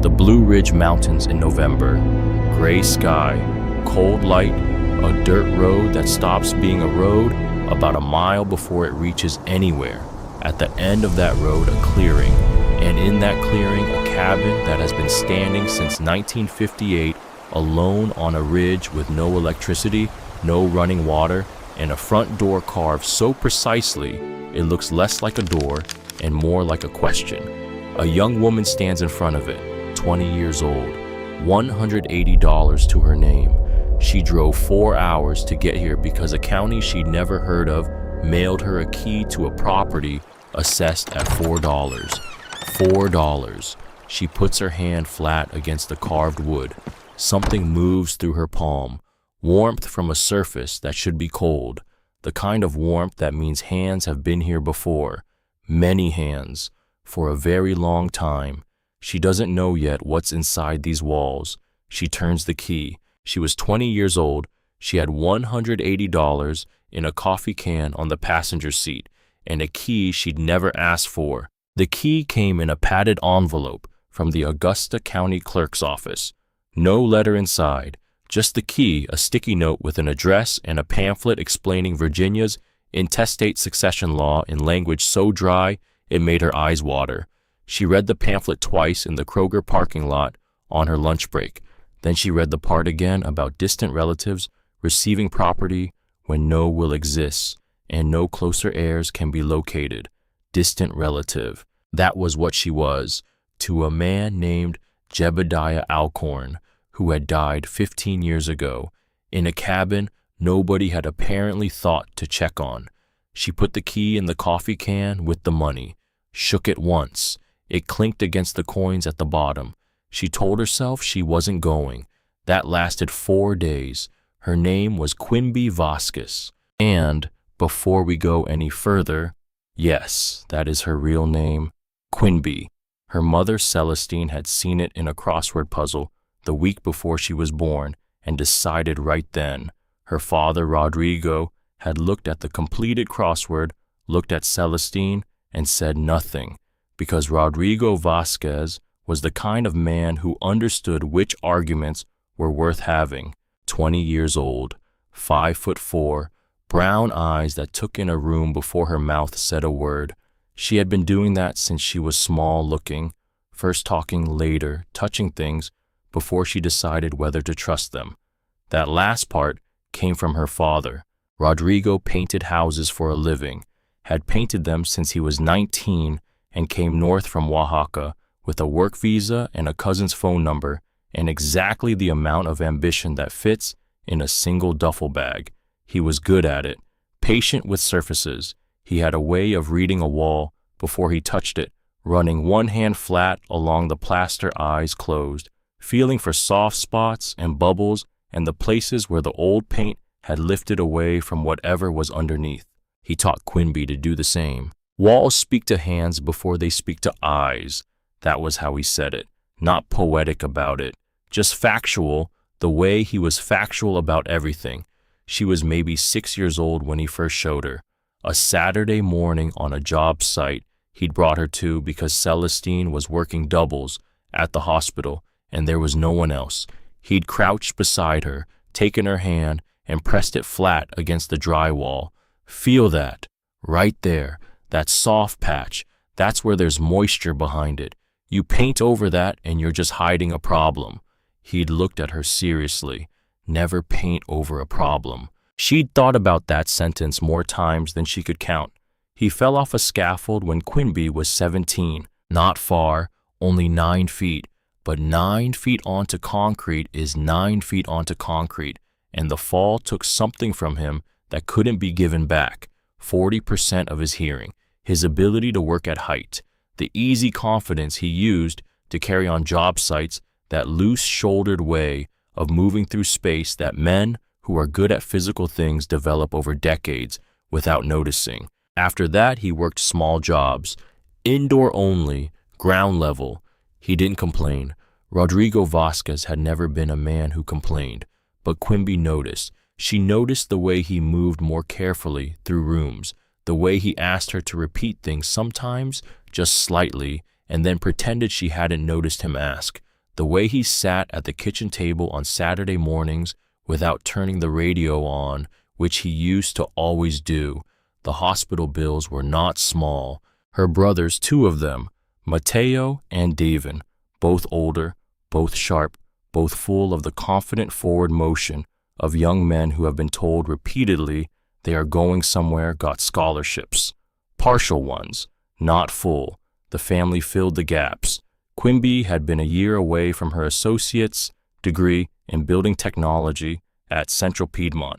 The Blue Ridge Mountains in November. Gray sky, cold light, a dirt road that stops being a road about a mile before it reaches anywhere. At the end of that road, a clearing, and in that clearing, a cabin that has been standing since 1958, alone on a ridge with no electricity, no running water, and a front door carved so precisely it looks less like a door and more like a question. A young woman stands in front of it, 20 years old, $180 to her name. She drove 4 hours to get here because a county she'd never heard of mailed her a key to a property assessed at $4. $4. She puts her hand flat against the carved wood. Something moves through her palm. Warmth from a surface that should be cold. The kind of warmth that means hands have been here before. Many hands. For a very long time. She doesn't know yet what's inside these walls. She turns the key. She was 20 years old. She had $180 in a coffee can on the passenger seat and a key she'd never asked for. The key came in a padded envelope from the Augusta County Clerk's office. No letter inside, just the key, a sticky note with an address and a pamphlet explaining Virginia's intestate succession law in language so dry it made her eyes water. She read the pamphlet twice in the Kroger parking lot on her lunch break. Then she read the part again about distant relatives receiving property when no will exists and no closer heirs can be located. Distant relative. That was what she was, to a man named Jebediah Alcorn, who had died 15 years ago, in a cabin nobody had apparently thought to check on. She put the key in the coffee can with the money, shook it once. It clinked against the coins at the bottom. She told herself she wasn't going. That lasted 4 days. Her name was Quimby Vasquez. And, before we go any further, yes, that is her real name, Quimby. Her mother, Celestine, had seen it in a crossword puzzle the week before she was born and decided right then. Her father, Rodrigo, had looked at the completed crossword, looked at Celestine, and said nothing, because Rodrigo Vasquez was the kind of man who understood which arguments were worth having. 20 years old, 5'4", brown eyes that took in a room before her mouth said a word. She had been doing that since she was small looking, first talking, later touching things, before she decided whether to trust them. That last part came from her father. Rodrigo painted houses for a living, had painted them since he was 19 and came north from Oaxaca with a work visa and a cousin's phone number and exactly the amount of ambition that fits in a single duffel bag. He was good at it, patient with surfaces. He had a way of reading a wall before he touched it, running one hand flat along the plaster, eyes closed, feeling for soft spots and bubbles and the places where the old paint had lifted away from whatever was underneath. He taught Quimby to do the same. Walls speak to hands before they speak to eyes. That was how he said it, not poetic about it, just factual, the way he was factual about everything. She was maybe 6 years old when he first showed her. A Saturday morning on a job site he'd brought her to because Celestine was working doubles at the hospital and there was no one else. He'd crouched beside her, taken her hand, and pressed it flat against the drywall. Feel that, right there, that soft patch. That's where there's moisture behind it. You paint over that and you're just hiding a problem. He'd looked at her seriously. Never paint over a problem. She'd thought about that sentence more times than she could count. He fell off a scaffold when Quimby was 17. Not far, only 9 feet. But 9 feet onto concrete is 9 feet onto concrete, and the fall took something from him that couldn't be given back. 40% of his hearing, his ability to work at height, the easy confidence he used to carry on job sites, that loose-shouldered way of moving through space that men who are good at physical things develop over decades without noticing. After that, he worked small jobs, indoor only, ground level. He didn't complain. Rodrigo Vasquez had never been a man who complained, but Quimby noticed. She noticed the way he moved more carefully through rooms, the way he asked her to repeat things sometimes just slightly and then pretended she hadn't noticed him ask, The way he sat at the kitchen table on Saturday mornings without turning the radio on, which he used to always do. The hospital bills were not small. Her brothers, two of them, Mateo and Davin, both older, both sharp, both full of the confident forward motion of young men who have been told repeatedly they are going somewhere, got scholarships. Partial ones, not full. The family filled the gaps. Quimby had been a year away from her associate's degree in building technology at Central Piedmont.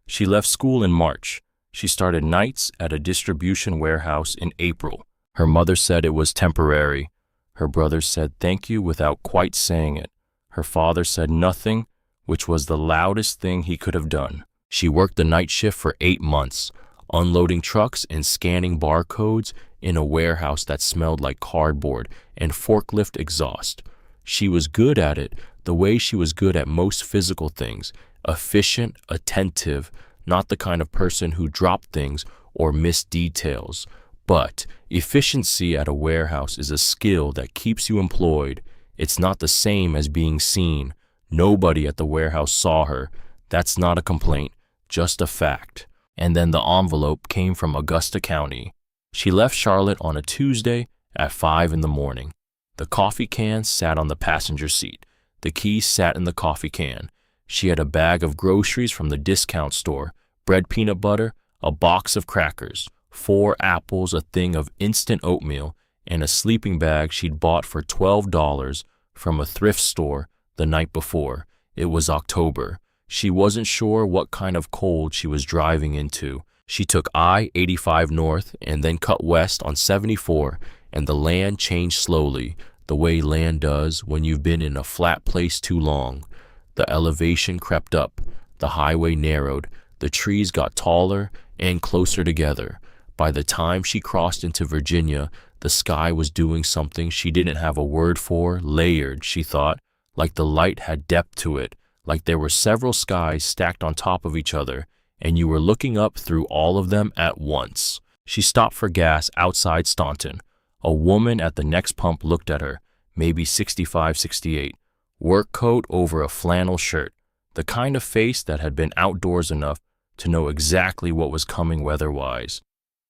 She left school in March. She started nights at a distribution warehouse in April. Her mother said it was temporary. Her brother said thank you without quite saying it. Her father said nothing, which was the loudest thing he could have done. She worked the night shift for 8 months, unloading trucks and scanning barcodes in a warehouse that smelled like cardboard and forklift exhaust. She was good at it, the way she was good at most physical things, efficient, attentive, not the kind of person who dropped things or missed details. But efficiency at a warehouse is a skill that keeps you employed. It's not the same as being seen. Nobody at the warehouse saw her. That's not a complaint, just a fact. And then the envelope came from Augusta County. She left Charlotte on a Tuesday at 5 in the morning. The coffee can sat on the passenger seat. The keys sat in the coffee can. She had a bag of groceries from the discount store, bread, peanut butter, a box of crackers, 4 apples, a thing of instant oatmeal, and a sleeping bag she'd bought for $12 from a thrift store the night before. It was October. She wasn't sure what kind of cold she was driving into. She took I-85 north and then cut west on 74, and the land changed slowly, the way land does when you've been in a flat place too long. The elevation crept up, the highway narrowed, the trees got taller and closer together. By the time she crossed into Virginia, the sky was doing something she didn't have a word for, layered, she thought, like the light had depth to it, like there were several skies stacked on top of each other, and you were looking up through all of them at once. She stopped for gas outside Staunton. A woman at the next pump looked at her, maybe 65, 68. Work coat over a flannel shirt, the kind of face that had been outdoors enough to know exactly what was coming weather-wise.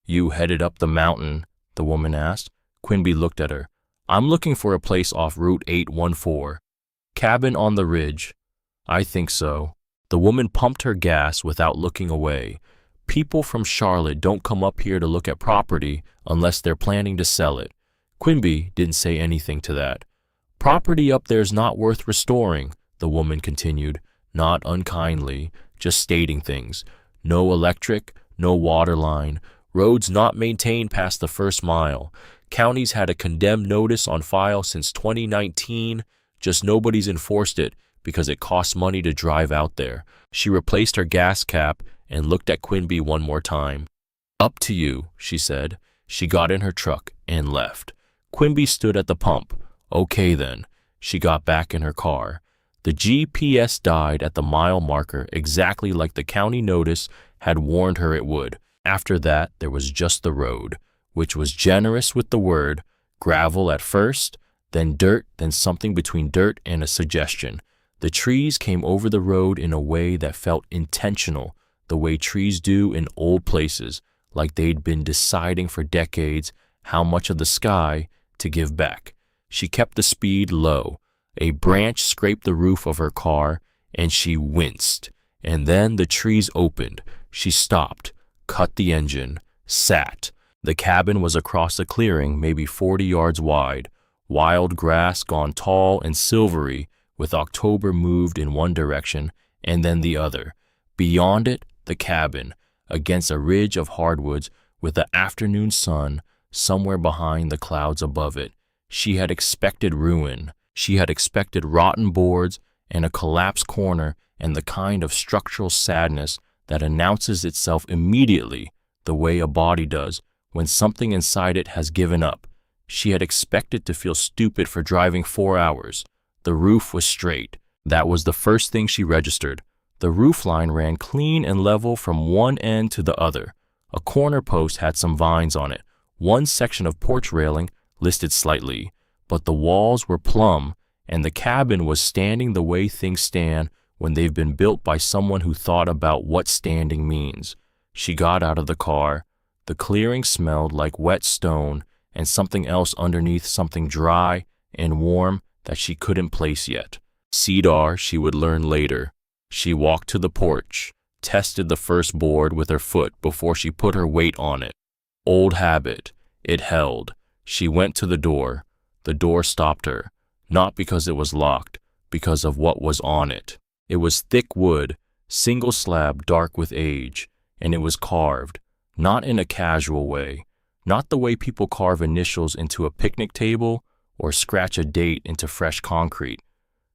"You headed up the mountain?" the woman asked. Quimby looked at her. "I'm looking for a place off Route 814. Cabin on the ridge." "I think so." The woman pumped her gas without looking away. People from Charlotte don't come up here to look at property unless they're planning to sell it. Quimby didn't say anything to that. "Property up there's not worth restoring," the woman continued, not unkindly, just stating things. "No electric, no water line, roads not maintained past the first mile. County's had a condemned notice on file since 2019, just nobody's enforced it because it costs money to drive out there." She replaced her gas cap and looked at Quimby one more time. "Up to you," she said. She got in her truck and left. Quimby stood at the pump. Okay then. She got back in her car. The GPS died at the mile marker exactly like the county notice had warned her it would. After that, there was just the road, which was generous with the word, gravel at first, then dirt, then something between dirt and a suggestion. The trees came over the road in a way that felt intentional, the way trees do in old places, like they'd been deciding for decades how much of the sky to give back. She kept the speed low. A branch scraped the roof of her car, and she winced. And then the trees opened. She stopped, cut the engine, sat. The cabin was across a clearing maybe 40 yards wide, wild grass gone tall and silvery, with October moved in one direction and then the other. Beyond it, the cabin, against a ridge of hardwoods with the afternoon sun somewhere behind the clouds above it. She had expected ruin. She had expected rotten boards and a collapsed corner and the kind of structural sadness that announces itself immediately, the way a body does when something inside it has given up. She had expected to feel stupid for driving 4 hours. The roof was straight. That was the first thing she registered. The roof line ran clean and level from one end to the other. A corner post had some vines on it. One section of porch railing listed slightly, but the walls were plumb, and the cabin was standing the way things stand when they've been built by someone who thought about what standing means. She got out of the car. The clearing smelled like wet stone and something else underneath, something dry and warm that she couldn't place yet. Cedar, she would learn later. She walked to the porch, tested the first board with her foot before she put her weight on it. Old habit. It held. She went to the door. The door stopped her, not because it was locked, because of what was on it. It was thick wood, single slab, dark with age, and it was carved, not in a casual way, not the way people carve initials into a picnic table or scratch a date into fresh concrete.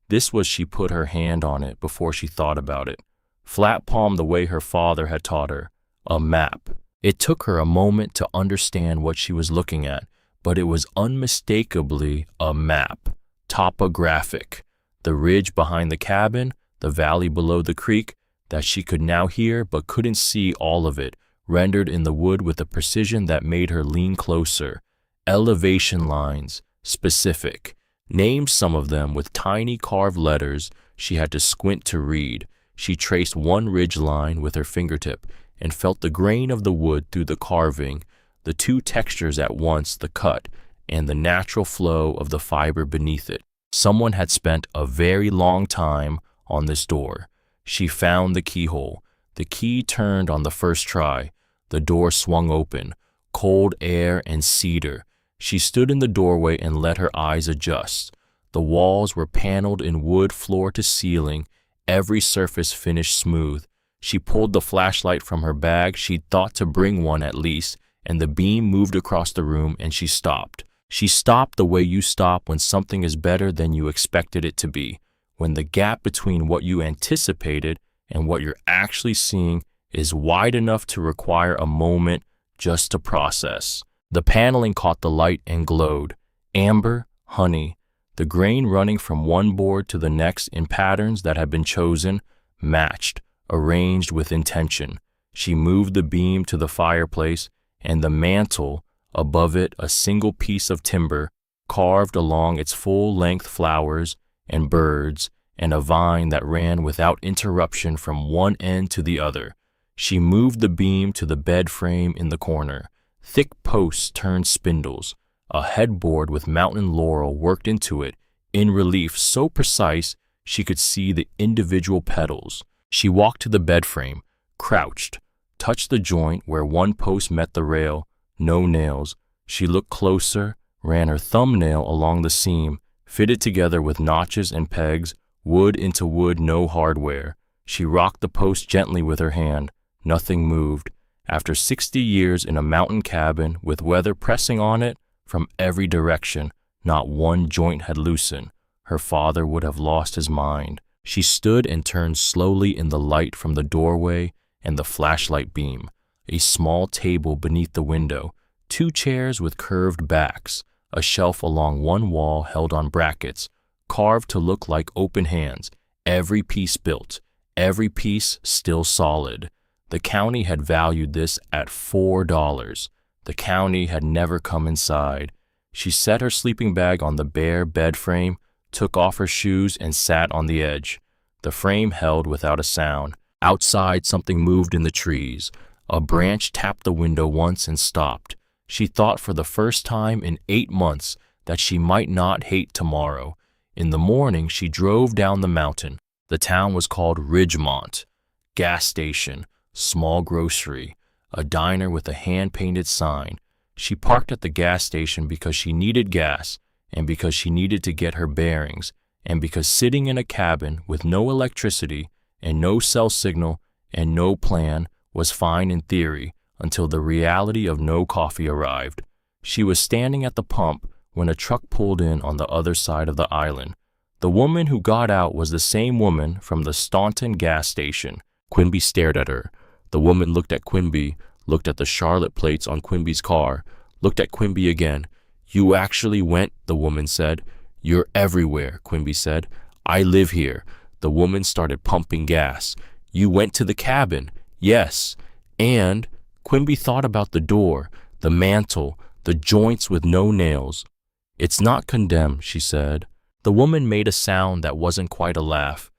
This was, she put her hand on it before she thought about it, flat palm the way her father had taught her, a map. It took her a moment to understand what she was looking at, but it was unmistakably a map, topographic. The ridge behind the cabin, the valley below the creek, that she could now hear but couldn't see all of it, rendered in the wood with a precision that made her lean closer. Elevation lines, specific. Named some of them with tiny carved letters she had to squint to read. She traced one ridge line with her fingertip and felt the grain of the wood through the carving, the two textures at once, the cut and the natural flow of the fiber beneath it. Someone had spent a very long time on this door. She found the keyhole. The key turned on the first try. The door swung open, cold air and cedar. She stood in the doorway and let her eyes adjust. The walls were paneled in wood floor to ceiling, every surface finished smooth. She pulled the flashlight from her bag. She'd thought to bring one at least, and the beam moved across the room and she stopped. She stopped the way you stop when something is better than you expected it to be, when the gap between what you anticipated and what you're actually seeing is wide enough to require a moment just to process. The paneling caught the light and glowed. Amber, honey, the grain running from one board to the next in patterns that had been chosen, matched, arranged with intention. She moved the beam to the fireplace, and the mantle, above it a single piece of timber, carved along its full-length flowers and birds, and a vine that ran without interruption from one end to the other. She moved the beam to the bed frame in the corner. Thick posts turned spindles, a headboard with mountain laurel worked into it, in relief so precise she could see the individual petals. She walked to the bed frame, crouched, touched the joint where one post met the rail, no nails. She looked closer, ran her thumbnail along the seam, fitted together with notches and pegs, wood into wood, no hardware. She rocked the post gently with her hand. Nothing moved. After 60 years in a mountain cabin with weather pressing on it from every direction, not one joint had loosened. Her father would have lost his mind. She stood and turned slowly in the light from the doorway and the flashlight beam. A small table beneath the window, two chairs with curved backs, a shelf along one wall held on brackets, carved to look like open hands, every piece built, every piece still solid. The county had valued this at $4. The county had never come inside. She set her sleeping bag on the bare bed frame, took off her shoes, and sat on the edge. The frame held without a sound. Outside, something moved in the trees. A branch tapped the window once and stopped. She thought for the first time in 8 months that she might not hate tomorrow. In the morning, she drove down the mountain. The town was called Ridgemont. Gas station, small grocery, a diner with a hand-painted sign. She parked at the gas station because she needed gas and because she needed to get her bearings and because sitting in a cabin with no electricity and no cell signal and no plan was fine in theory until the reality of no coffee arrived. She was standing at the pump when a truck pulled in on the other side of the island. The woman who got out was the same woman from the Staunton gas station. Quimby stared at her. The woman looked at Quimby, looked at the Charlotte plates on Quimby's car, looked at Quimby again. "You actually went," the woman said. "You're everywhere," Quimby said. "I live here." The woman started pumping gas. "You went to the cabin." "Yes." And Quimby thought about the door, the mantle, the joints with no nails. "It's not condemned," she said. The woman made a sound that wasn't quite a laugh.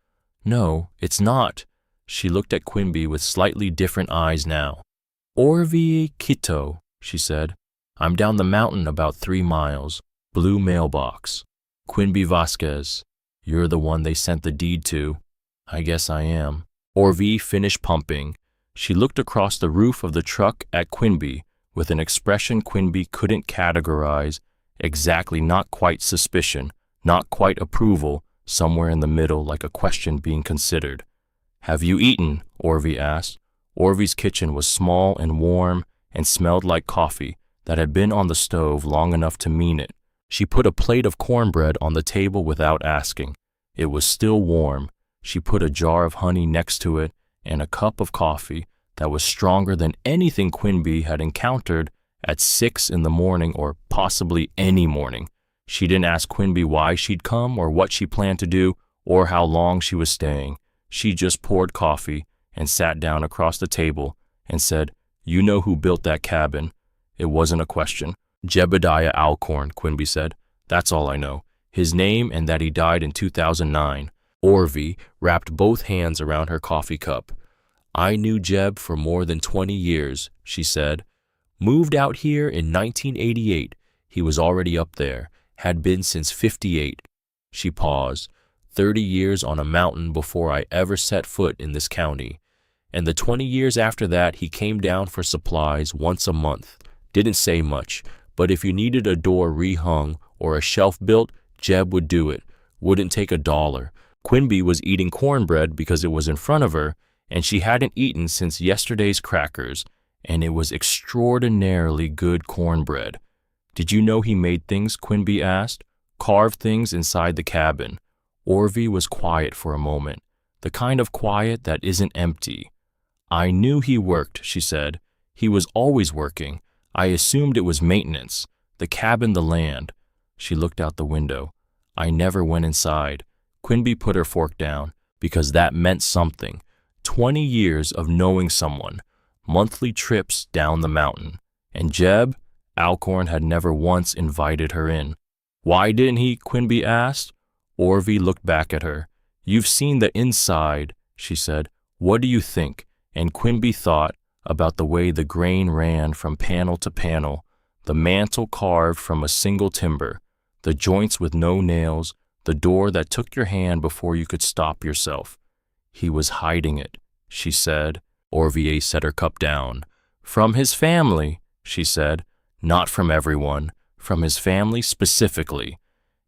No, it's not. She looked at Quimby with slightly different eyes now. Orvie Kito, she said. I'm down the mountain about 3 miles. Blue mailbox. Quimby Vasquez. You're the one they sent the deed to. I guess I am. Orvie finished pumping. She looked across the roof of the truck at Quimby with an expression Quimby couldn't categorize, exactly not quite suspicion, not quite approval, somewhere in the middle like a question being considered. Have you eaten? Orvie asked. Orvie's kitchen was small and warm and smelled like coffee that had been on the stove long enough to mean it. She put a plate of cornbread on the table without asking. It was still warm. She put a jar of honey next to it and a cup of coffee that was stronger than anything Quimby had encountered at 6 in the morning or possibly any morning. She didn't ask Quimby why she'd come or what she planned to do or how long she was staying. She just poured coffee and sat down across the table and said, You know who built that cabin. It wasn't a question. Jebediah Alcorn, Quimby said. That's all I know. His name and that he died in 2009. Orvie wrapped both hands around her coffee cup. I knew Jeb for more than 20 years, she said. Moved out here in 1988. He was already up there, had been since 58. She paused. 30 years on a mountain before I ever set foot in this county. And the 20 years after that, he came down for supplies once a month. Didn't say much, but if you needed a door rehung or a shelf built, Jeb would do it. Wouldn't take $1. Quimby was eating cornbread because it was in front of her, and she hadn't eaten since yesterday's crackers, and it was extraordinarily good cornbread. Did you know he made things? Quimby asked. Carved things inside the cabin. Orvie was quiet for a moment, the kind of quiet that isn't empty. I knew he worked, she said. He was always working. I assumed it was maintenance. The cabin, the land. She looked out the window. I never went inside. Quimby put her fork down, because that meant something. 20 years of knowing someone. Monthly trips down the mountain. And Jeb? Alcorn had never once invited her in. Why didn't he? Quimby asked. Orvie looked back at her. You've seen the inside, she said. What do you think? And Quimby thought about the way the grain ran from panel to panel, the mantel carved from a single timber, the joints with no nails, the door that took your hand before you could stop yourself. He was hiding it, she said. Orvie set her cup down. From his family, she said. Not from everyone, from his family specifically.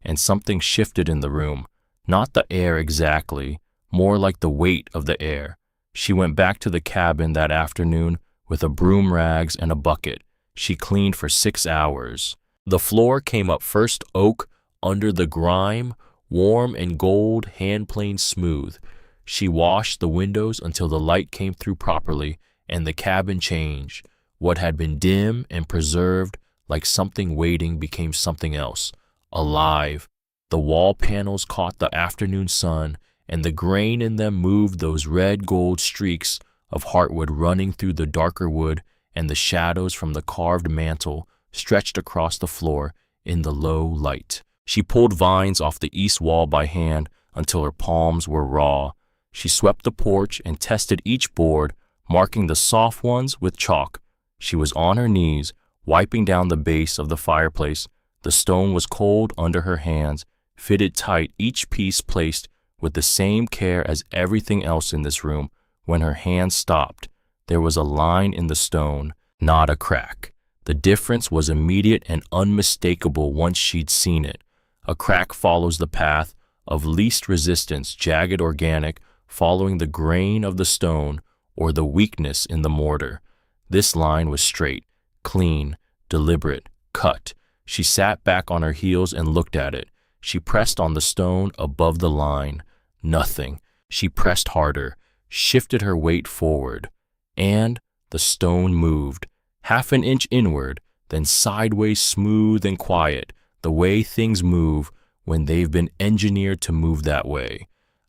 And something shifted in the room. Not the air exactly, more like the weight of the air. She went back to the cabin that afternoon with a broom rags and a bucket. She cleaned for 6 hours. The floor came up first oak, under the grime, warm and gold, hand-planed smooth. She washed the windows until the light came through properly, and the cabin changed. What had been dim and preserved, like something waiting, became something else. Alive. The wall panels caught the afternoon sun, and the grain in them moved those red-gold streaks of heartwood running through the darker wood, and the shadows from the carved mantel stretched across the floor in the low light. She pulled vines off the east wall by hand until her palms were raw. She swept the porch and tested each board, marking the soft ones with chalk. She was on her knees, wiping down the base of the fireplace. The stone was cold under her hands, fitted tight, each piece placed with the same care as everything else in this room. When her hands stopped, there was a line in the stone, not a crack. The difference was immediate and unmistakable once she'd seen it. A crack follows the path of least resistance, jagged organic, following the grain of the stone or the weakness in the mortar. This line was straight, clean, deliberate, cut. She sat back on her heels and looked at it. She pressed on the stone above the line. Nothing. She pressed harder, shifted her weight forward, and the stone moved, half an inch inward, then sideways, smooth and quiet, the way things move when they've been engineered to move that way.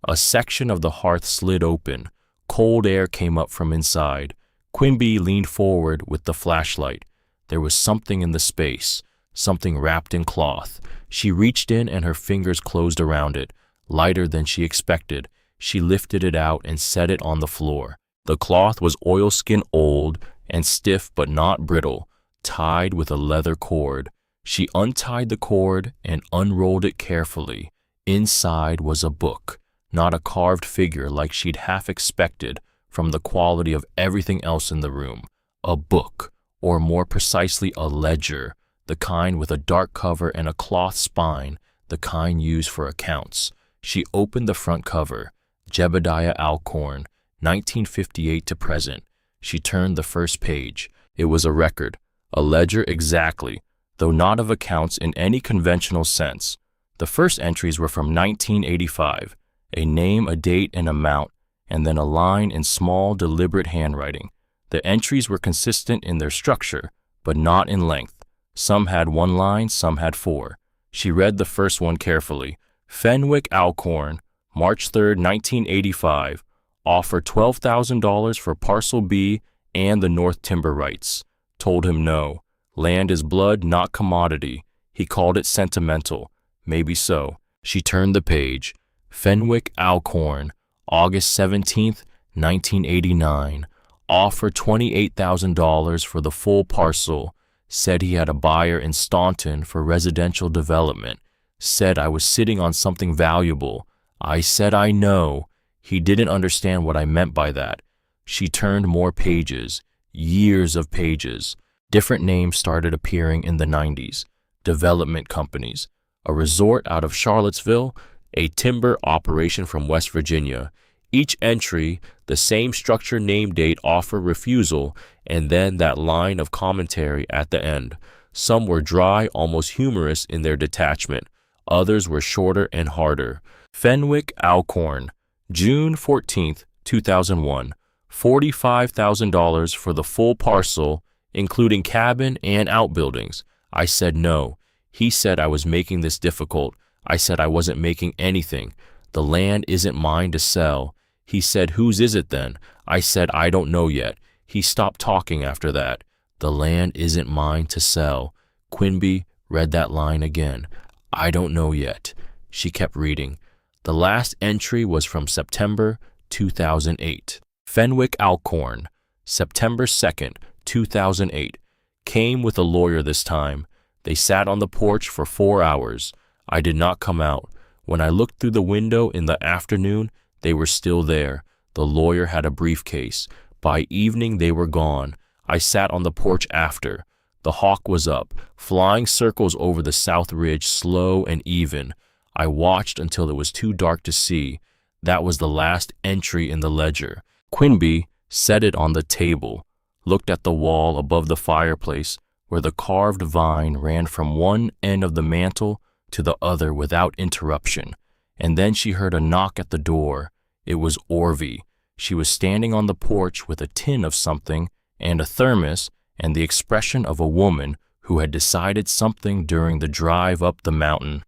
A section of the hearth slid open. Cold air came up from inside. Quimby leaned forward with the flashlight. There was something in the space, something wrapped in cloth. She reached in and her fingers closed around it, lighter than she expected. She lifted it out and set it on the floor. The cloth was oilskin old and stiff but not brittle, tied with a leather cord. She untied the cord and unrolled it carefully. Inside was a book, not a carved figure like she'd half expected from the quality of everything else in the room. A book, or more precisely a ledger, the kind with a dark cover and a cloth spine, the kind used for accounts. She opened the front cover. Jebediah Alcorn, 1958 to present. She turned the first page. It was a record, a ledger exactly, though not of accounts in any conventional sense. The first entries were from 1985, a name, a date, an amount, and then a line in small, deliberate handwriting. The entries were consistent in their structure, but not in length. Some had one line, some had four. She read the first one carefully. Fenwick Alcorn, March 3, 1985, offer $12,000 for Parcel B and the North Timber rights. Told him no. Land is blood, not commodity. He called it sentimental. Maybe so. She turned the page. Fenwick Alcorn, August 17, 1989, offer $28,000 for the full parcel. Said he had a buyer in Staunton for residential development. Said I was sitting on something valuable. I said I know. He didn't understand what I meant by that. She turned more pages, years of pages. Different names started appearing in the 90s. Development companies, a resort out of Charlottesville, a timber operation from West Virginia. Each entry, the same structure, name, date, offer, refusal, and then that line of commentary at the end. Some were dry, almost humorous in their detachment. Others were shorter and harder. Fenwick Alcorn, June 14, 2001, $45,000 for the full parcel, including cabin and outbuildings. I said no. He said I was making this difficult. I said I wasn't making anything. The land isn't mine to sell. He said, whose is it then? I said, I don't know yet. He stopped talking after that. The land isn't mine to sell. Quimby read that line again. I don't know yet. She kept reading. The last entry was from September 2008. Fenwick Alcorn, September 2nd, 2008. Came with a lawyer this time. They sat on the porch for 4 hours. I did not come out. When I looked through the window in the afternoon, they were still there. The lawyer had a briefcase. By evening, they were gone. I sat on the porch after. The hawk was up, flying circles over the south ridge, slow and even. I watched until it was too dark to see. That was the last entry in the ledger. Quimby set it on the table, looked at the wall above the fireplace, where the carved vine ran from one end of the mantel to the other without interruption. And then she heard a knock at the door. It was Orvie. She was standing on the porch with a tin of something and a thermos and the expression of a woman who had decided something during the drive up the mountain.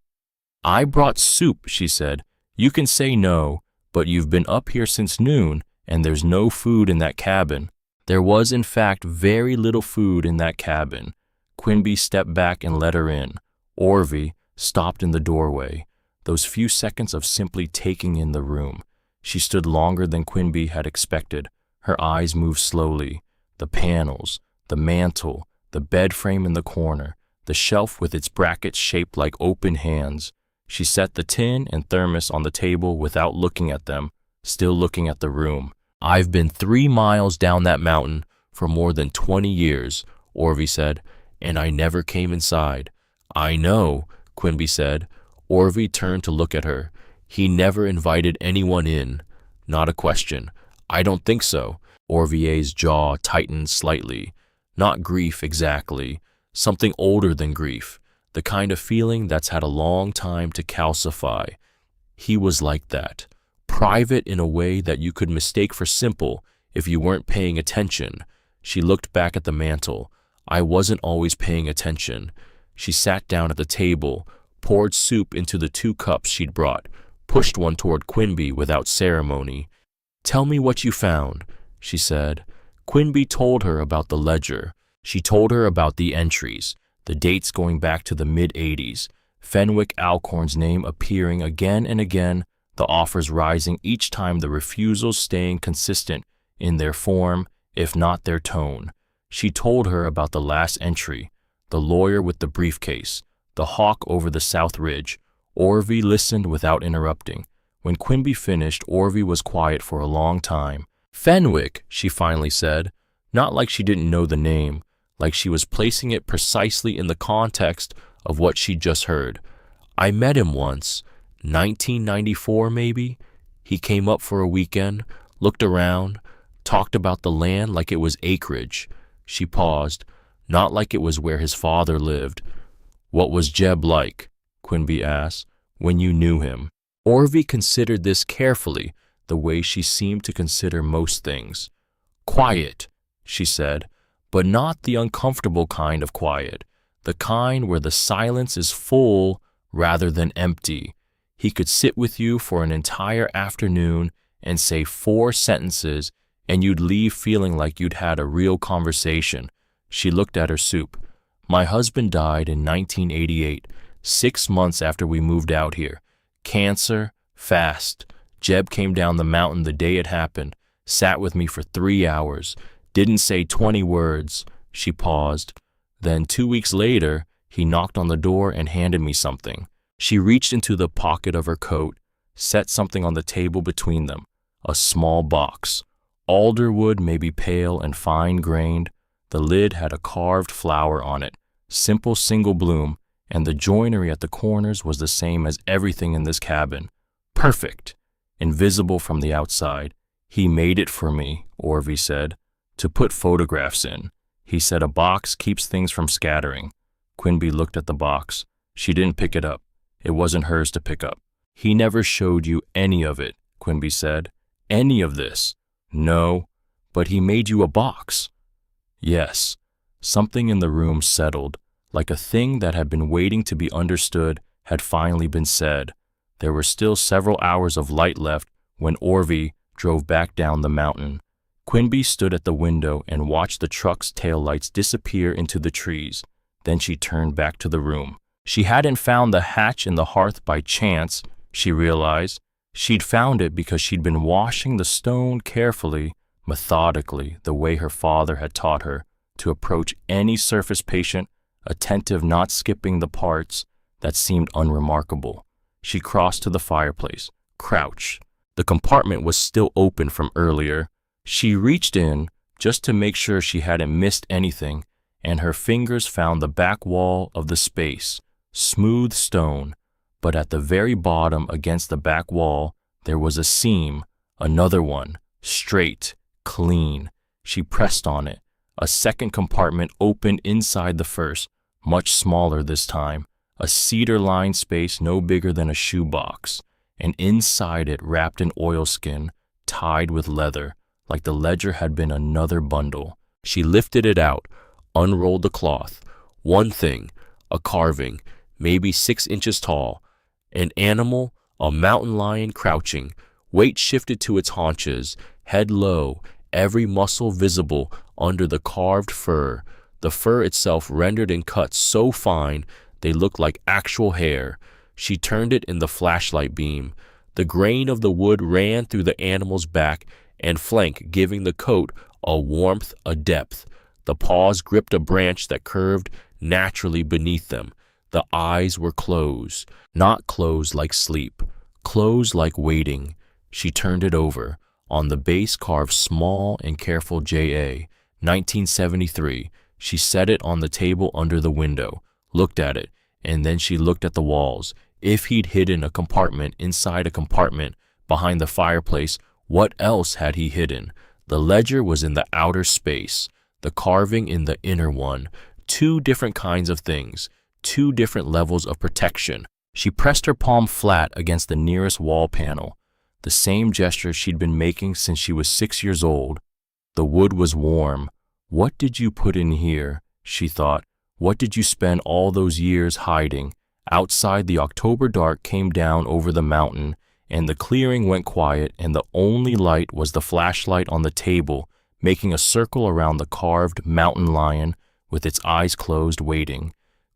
I brought soup, she said. You can say no, but you've been up here since noon and there's no food in that cabin. There was, in fact, very little food in that cabin. Quimby stepped back and let her in. Orvie stopped in the doorway. Those few seconds of simply taking in the room. She stood longer than Quimby had expected. Her eyes moved slowly. The panels, the mantel, the bed frame in the corner, the shelf with its brackets shaped like open hands. She set the tin and thermos on the table without looking at them, still looking at the room. I've been 3 miles down that mountain for more than 20 years, Orvie said, and I never came inside. I know, Quimby said. Orvie turned to look at her. He never invited anyone in. Not a question. I don't think so. Orvie's jaw tightened slightly. Not grief exactly. Something older than grief. The kind of feeling that's had a long time to calcify. He was like that. Private in a way that you could mistake for simple if you weren't paying attention. She looked back at the mantel. I wasn't always paying attention. She sat down at the table, poured soup into the 2 cups she'd brought, pushed one toward Quimby without ceremony. Tell me what you found, she said. Quimby told her about the ledger. She told her about the entries, the dates going back to the mid-'80s. Fenwick Alcorn's name appearing again and again, the offers rising each time, the refusals staying consistent in their form, if not their tone. She told her about the last entry, the lawyer with the briefcase, the hawk over the South Ridge. Orvie listened without interrupting. When Quimby finished, Orvie was quiet for a long time. Fenwick, she finally said, not like she didn't know the name, like she was placing it precisely in the context of what she'd just heard. I met him once, 1994 maybe. He came up for a weekend, looked around, talked about the land like it was acreage. She paused, not like it was where his father lived. What was Jeb like? Quimby asked, when you knew him. Orvie considered this carefully, the way she seemed to consider most things. Quiet, she said, but not the uncomfortable kind of quiet, the kind where the silence is full rather than empty. He could sit with you for an entire afternoon and say 4 sentences, and you'd leave feeling like you'd had a real conversation. She looked at her soup. My husband died in 1988, 6 months after we moved out here. Cancer, fast. Jeb came down the mountain the day it happened, sat with me for 3 hours, didn't say 20 words. She paused. Then 2 weeks later, he knocked on the door and handed me something. She reached into the pocket of her coat, set something on the table between them, a small box. Alderwood, maybe pale and fine-grained. The lid had a carved flower on it, simple single bloom, and the joinery at the corners was the same as everything in this cabin. Perfect, invisible from the outside. He made it for me, Orvie said, to put photographs in. He said a box keeps things from scattering. Quimby looked at the box. She didn't pick it up. It wasn't hers to pick up. He never showed you any of it, Quimby said. Any of this? No, but he made you a box. Yes. Something in the room settled, like a thing that had been waiting to be understood had finally been said. There were still several hours of light left when Orvie drove back down the mountain. Quimby stood at the window and watched the truck's taillights disappear into the trees. Then she turned back to the room. She hadn't found the hatch in the hearth by chance, she realized. She'd found it because she'd been washing the stone carefully, methodically, the way her father had taught her to approach any surface patient, attentive, not skipping the parts that seemed unremarkable. She crossed to the fireplace, crouched. The compartment was still open from earlier. She reached in just to make sure she hadn't missed anything, and her fingers found the back wall of the space, smooth stone, but at the very bottom against the back wall, there was a seam, another one, straight, clean. She pressed on it. A second compartment opened inside the first, much smaller this time, a cedar-lined space no bigger than a shoebox, and inside it, wrapped in oilskin, tied with leather, like the ledger had been another bundle. She lifted it out, unrolled the cloth. One thing, a carving, maybe 6 inches tall, an animal, a mountain lion crouching, weight shifted to its haunches, head low, every muscle visible under the carved fur, the fur itself rendered in cuts so fine they looked like actual hair. She turned it in the flashlight beam. The grain of the wood ran through the animal's back and flank, giving the coat a warmth, a depth. The paws gripped a branch that curved naturally beneath them. The eyes were closed, not closed like sleep, closed like waiting. She turned it over. On the base carved small and careful J.A., 1973. She set it on the table under the window, looked at it, and then she looked at the walls. If he'd hidden a compartment inside a compartment behind the fireplace, what else had he hidden? The ledger was in the outer space, the carving in the inner one. 2 different kinds of things, 2 different levels of protection. She pressed her palm flat against the nearest wall panel, the same gesture she'd been making since she was 6 years old. The wood was warm. What did you put in here? She thought. What did you spend all those years hiding? Outside, the October dark came down over the mountain, and the clearing went quiet, and the only light was the flashlight on the table, making a circle around the carved mountain lion with its eyes closed, waiting.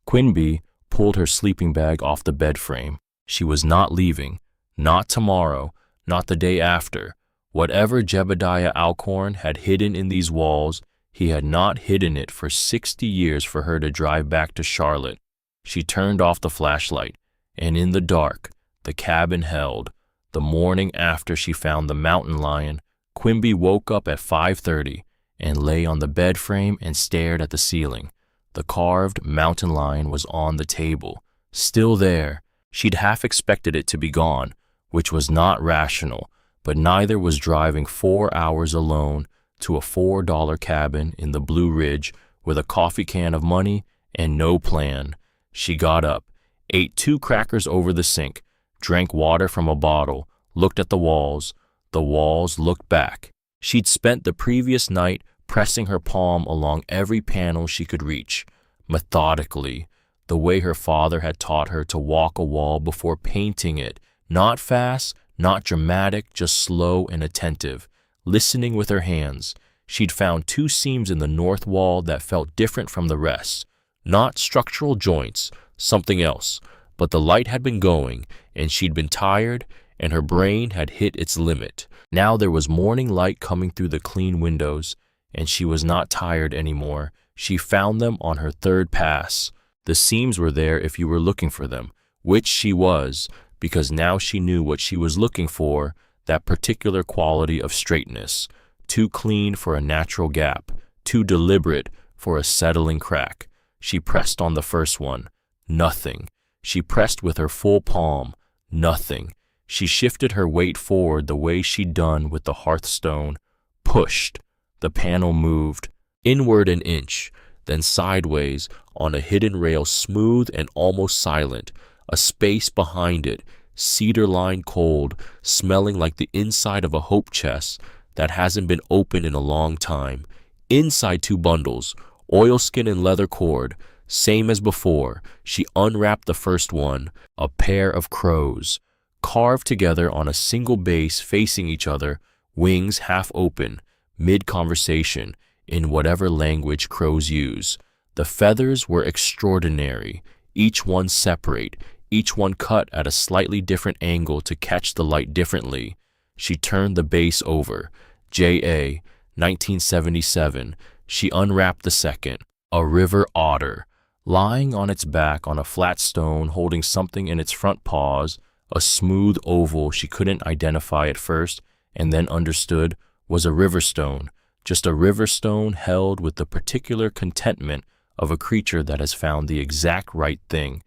Quimby pulled her sleeping bag off the bed frame. She was not leaving. Not tomorrow. Not the day after. Whatever Jebediah Alcorn had hidden in these walls, he had not hidden it for 60 years for her to drive back to Charlotte. She turned off the flashlight, and in the dark, the cabin held. The morning after she found the mountain lion, Quimby woke up at 5:30 and lay on the bed frame and stared at the ceiling. The carved mountain lion was on the table, still there. She'd half expected it to be gone, which was not rational, but neither was driving 4 hours alone to a $4 cabin in the Blue Ridge with a coffee can of money and no plan. She got up, ate 2 crackers over the sink, drank water from a bottle, looked at the walls. The walls looked back. She'd spent the previous night pressing her palm along every panel she could reach, methodically, the way her father had taught her to walk a wall before painting it, not fast, not dramatic, just slow and attentive, listening with her hands. She'd found 2 seams in the north wall that felt different from the rest, not structural joints, something else, but the light had been going, and she'd been tired, and her brain had hit its limit. Now there was morning light coming through the clean windows, and she was not tired anymore. She found them on her 3rd pass. The seams were there if you were looking for them, which she was, because now she knew what she was looking for, that particular quality of straightness, too clean for a natural gap, too deliberate for a settling crack. She pressed on the first one. Nothing. She pressed with her full palm. Nothing. She shifted her weight forward the way she'd done with the hearthstone. Pushed. The panel moved. Inward an inch, then sideways on a hidden rail, smooth and almost silent. A space behind it, cedar-lined, cold, smelling like the inside of a hope chest that hasn't been opened in a long time. Inside 2 bundles, oilskin and leather cord, same as before. She unwrapped the first one, a pair of crows, carved together on a single base facing each other, wings half open, mid-conversation, in whatever language crows use. The feathers were extraordinary, each one separate, each one cut at a slightly different angle to catch the light differently. She turned the base over. J.A., 1977. She unwrapped the second. A river otter, lying on its back on a flat stone, holding something in its front paws, a smooth oval she couldn't identify at first and then understood was a river stone, just a river stone held with the particular contentment of a creature that has found the exact right thing.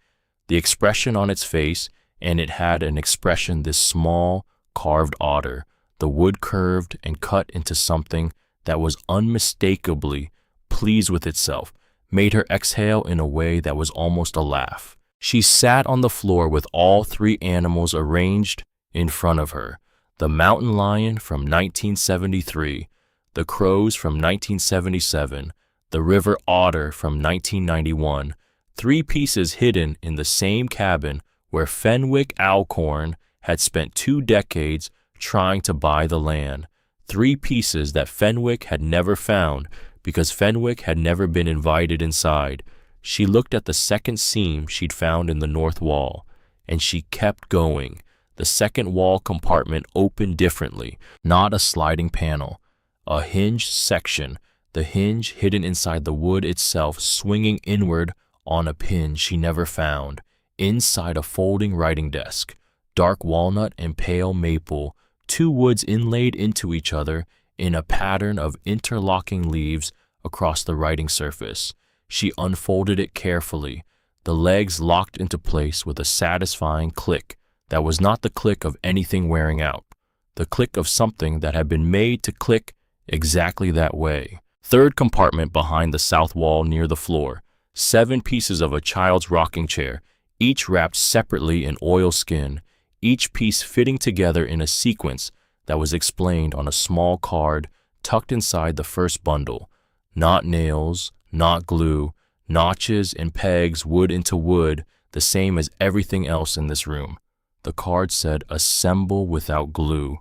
The expression on its face, and it had an expression, this small, carved otter, the wood curved and cut into something that was unmistakably pleased with itself, made her exhale in a way that was almost a laugh. She sat on the floor with all 3 animals arranged in front of her. The mountain lion from 1973, the crows from 1977, the river otter from 1991, 3 pieces hidden in the same cabin where Fenwick Alcorn had spent 2 decades trying to buy the land. 3 pieces that Fenwick had never found because Fenwick had never been invited inside. She looked at the second seam she'd found in the north wall, and she kept going. The second wall compartment opened differently, not a sliding panel, a hinged section, the hinge hidden inside the wood itself, swinging inward on a pin she never found. Inside a folding writing desk, dark walnut and pale maple, 2 woods inlaid into each other in a pattern of interlocking leaves across the writing surface. She unfolded it carefully, the legs locked into place with a satisfying click that was not the click of anything wearing out, the click of something that had been made to click exactly that way. Third compartment behind the south wall near the floor, 7 pieces of a child's rocking chair, each wrapped separately in oilskin, each piece fitting together in a sequence that was explained on a small card tucked inside the first bundle. Not nails, not glue, notches and pegs wood into wood, the same as everything else in this room. The card said, "Assemble without glue.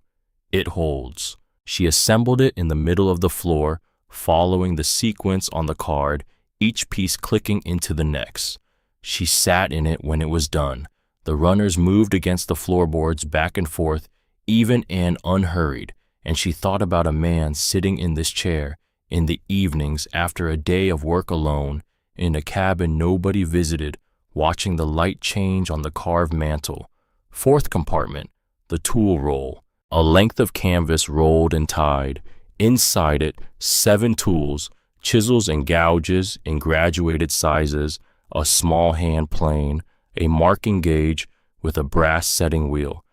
It holds." She assembled it in the middle of the floor, following the sequence on the card, each piece clicking into the next. She sat in it when it was done. The runners moved against the floorboards back and forth, even and unhurried, and she thought about a man sitting in this chair in the evenings after a day of work alone, in a cabin nobody visited, watching the light change on the carved mantel. Fourth compartment, the tool roll. A length of canvas rolled and tied. Inside it, 7 tools, chisels and gouges in graduated sizes, a small hand plane, a marking gauge with a brass setting wheel.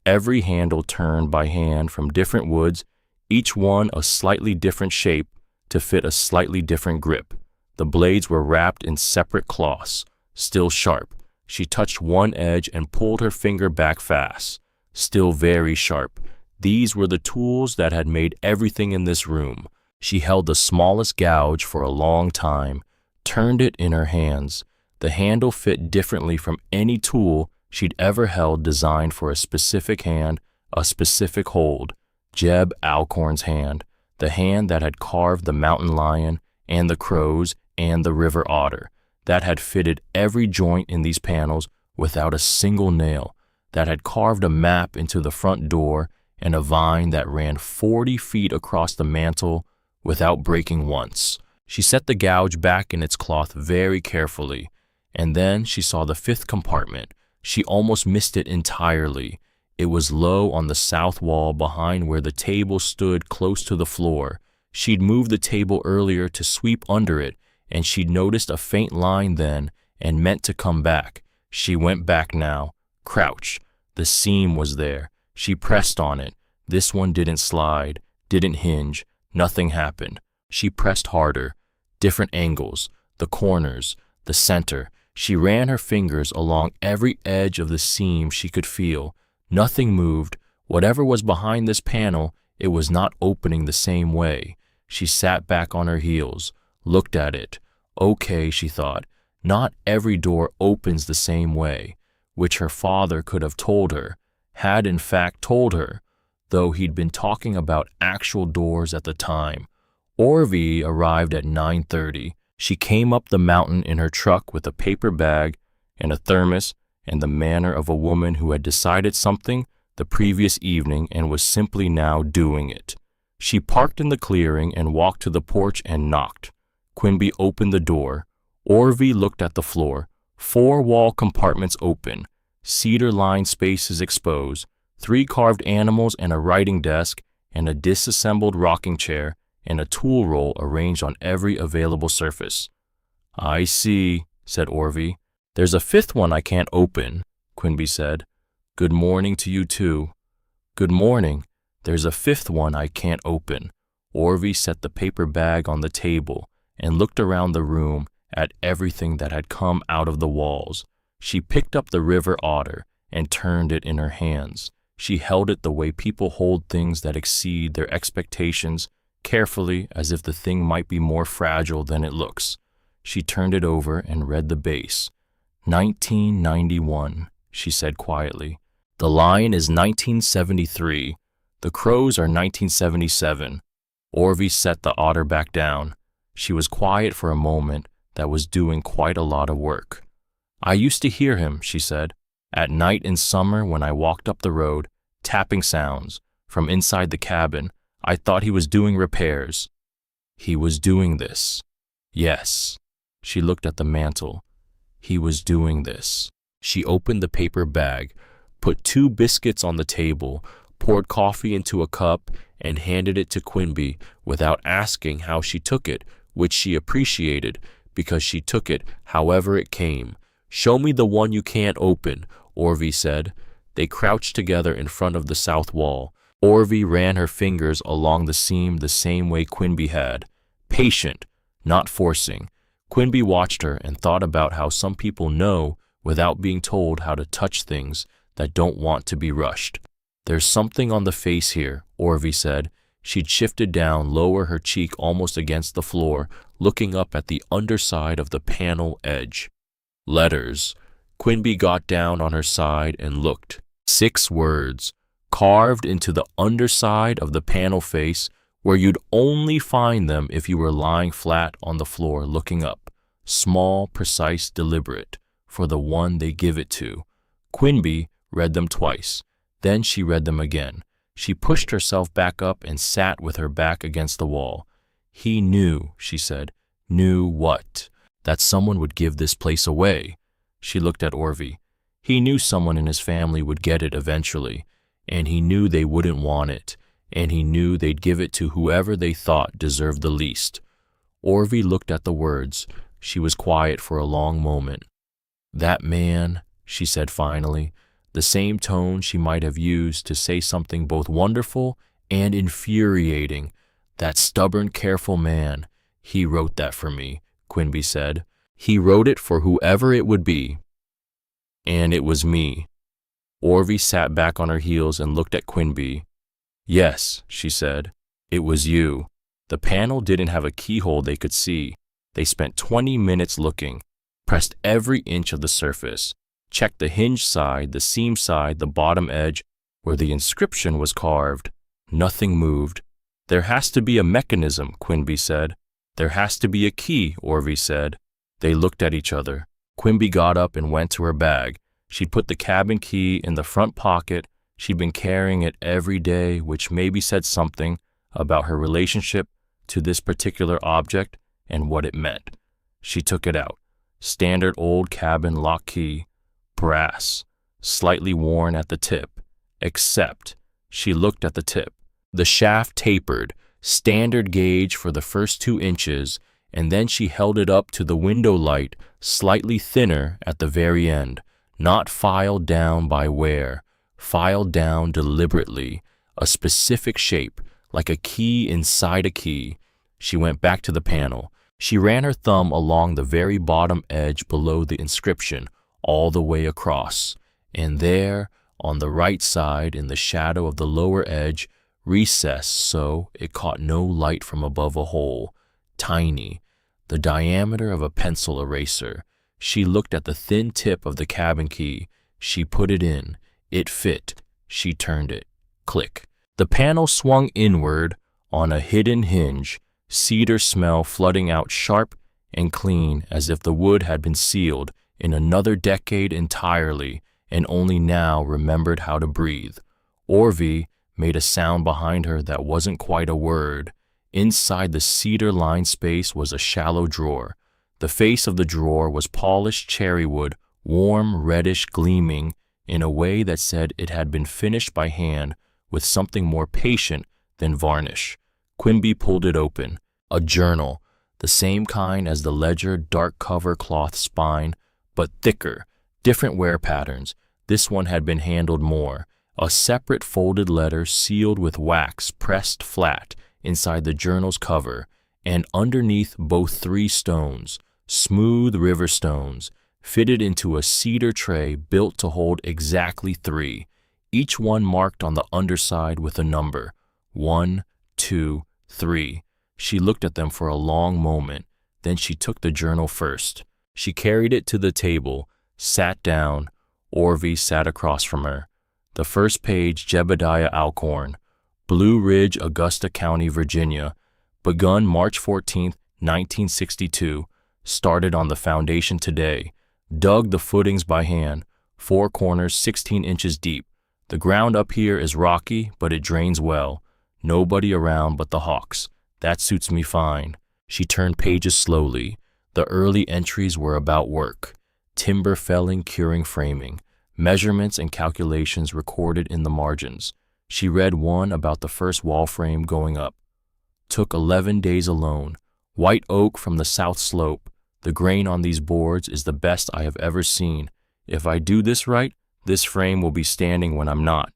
Every handle turned by hand from different woods, each one a slightly different shape to fit a slightly different grip. The blades were wrapped in separate cloths, still sharp. She touched one edge and pulled her finger back fast. Still very sharp. These were the tools that had made everything in this room. She held the smallest gouge for a long time, turned it in her hands. The handle fit differently from any tool she'd ever held, designed for a specific hand, a specific hold. Jeb Alcorn's hand, the hand that had carved the mountain lion and the crows and the river otter, that had fitted every joint in these panels without a single nail, that had carved a map into the front door and a vine that ran 40 feet across the mantel without breaking once. She set the gouge back in its cloth very carefully, and then she saw the 5th compartment. She almost missed it entirely. It was low on the south wall behind where the table stood close to the floor. She'd moved the table earlier to sweep under it, and she'd noticed a faint line then and meant to come back. She went back now, crouched. The seam was there. She pressed on it. This one didn't slide, didn't hinge. Nothing happened. She pressed harder. Different angles, the corners, the center. She ran her fingers along every edge of the seam she could feel. Nothing moved. Whatever was behind this panel, it was not opening the same way. She sat back on her heels, looked at it. Okay, she thought, not every door opens the same way, which her father could have told her, had in fact told her, though he'd been talking about actual doors at the time. Orvie arrived at 9:30. She came up the mountain in her truck with a paper bag and a thermos and the manner of a woman who had decided something the previous evening and was simply now doing it. She parked in the clearing and walked to the porch and knocked. Quimby opened the door. Orvie looked at the floor. 4 wall compartments open, cedar-lined spaces exposed, 3 carved animals and a writing desk and a disassembled rocking chair and a tool roll arranged on every available surface. I see, said Orvie. There's a 5th one I can't open, Quimby said. Good morning to you too. Good morning. There's a 5th one I can't open. Orvie set the paper bag on the table and looked around the room at everything that had come out of the walls. She picked up the river otter and turned it in her hands. She held it the way people hold things that exceed their expectations, carefully as if the thing might be more fragile than it looks. She turned it over and read the base. 1991, she said quietly. The lion is 1973. The crows are 1977. Orvie set the otter back down. She was quiet for a moment that was doing quite a lot of work. I used to hear him, she said, at night in summer when I walked up the road, tapping sounds. From inside the cabin, I thought he was doing repairs. He was doing this. Yes. She looked at the mantel. He was doing this. She opened the paper bag, put 2 biscuits on the table, poured coffee into a cup, and handed it to Quimby without asking how she took it, which she appreciated because she took it however it came. Show me the one you can't open, Orvie said. They crouched together in front of the south wall. Orvie ran her fingers along the seam the same way Quimby had. Patient, not forcing. Quimby watched her and thought about how some people know without being told how to touch things that don't want to be rushed. There's something on the face here, Orvie said. She'd shifted down, lower her cheek almost against the floor, looking up at the underside of the panel edge. Letters. Quimby got down on her side and looked. 6 words, carved into the underside of the panel face, where you'd only find them if you were lying flat on the floor looking up. Small, precise, deliberate. for the one they give it to. Quimby read them twice. Then she read them again. She pushed herself back up and sat with her back against the wall. He knew, she said. Knew what? That someone would give this place away. She looked at Orvie. He knew someone in his family would get it eventually, and he knew they wouldn't want it, and he knew they'd give it to whoever they thought deserved the least. Orvie looked at the words. She was quiet for a long moment. That man, she said finally, the same tone she might have used to say something both wonderful and infuriating. That stubborn, careful man. He wrote that for me, Quimby said. He wrote it for whoever it would be. And it was me. Orvie sat back on her heels and looked at Quimby. Yes, she said. It was you. The panel didn't have a keyhole they could see. They spent 20 minutes looking, pressed every inch of the surface, checked the hinge side, the seam side, the bottom edge, where the inscription was carved. Nothing moved. There has to be a mechanism, Quimby said. There has to be a key, Orvie said. They looked at each other. Quimby got up and went to her bag. She'd put the cabin key in the front pocket. She'd been carrying it every day, which maybe said something about her relationship to this particular object and what it meant. She took it out. Standard old cabin lock key, brass, slightly worn at the tip, except she looked at the tip. The shaft tapered, standard gauge for the first 2 inches, and then she held it up to the window light, slightly thinner at the very end, not filed down by wear, filed down deliberately, a specific shape, like a key inside a key. She went back to the panel. She ran her thumb along the very bottom edge below the inscription, all the way across, and there, on the right side, in the shadow of the lower edge, recessed so it caught no light from above a hole, tiny, the diameter of a pencil eraser. She looked at the thin tip of the cabin key. She put it in. It fit. She turned it. Click. The panel swung inward on a hidden hinge, cedar smell flooding out sharp and clean as if the wood had been sealed in another decade entirely and only now remembered how to breathe. Orvie made a sound behind her that wasn't quite a word. Inside the cedar-lined space was a shallow drawer. The face of the drawer was polished cherry wood, warm, reddish, gleaming, in a way that said it had been finished by hand with something more patient than varnish. Quimby pulled it open. A journal, the same kind as the ledger, dark cover cloth spine, but thicker, different wear patterns. This one had been handled more. A separate folded letter sealed with wax pressed flat inside the journal's cover, and underneath both 3 stones, smooth river stones, fitted into a cedar tray built to hold exactly 3, each one marked on the underside with a number, 1, 2, 3. She looked at them for a long moment, then she took the journal first. She carried it to the table, sat down. Orvie sat across from her. The first page, Jebediah Alcorn, Blue Ridge, Augusta County, Virginia, begun March 14, 1962, started on the foundation today, dug the footings by hand, 4 corners 16 inches deep. The ground up here is rocky, but it drains well. Nobody around but the hawks. That suits me fine. She turned pages slowly. The early entries were about work. Timber felling, curing, framing. Measurements and calculations recorded in the margins. She read one about the first wall frame going up. Took 11 days alone. White oak from the south slope. The grain on these boards is the best I have ever seen. If I do this right, this frame will be standing when I'm not.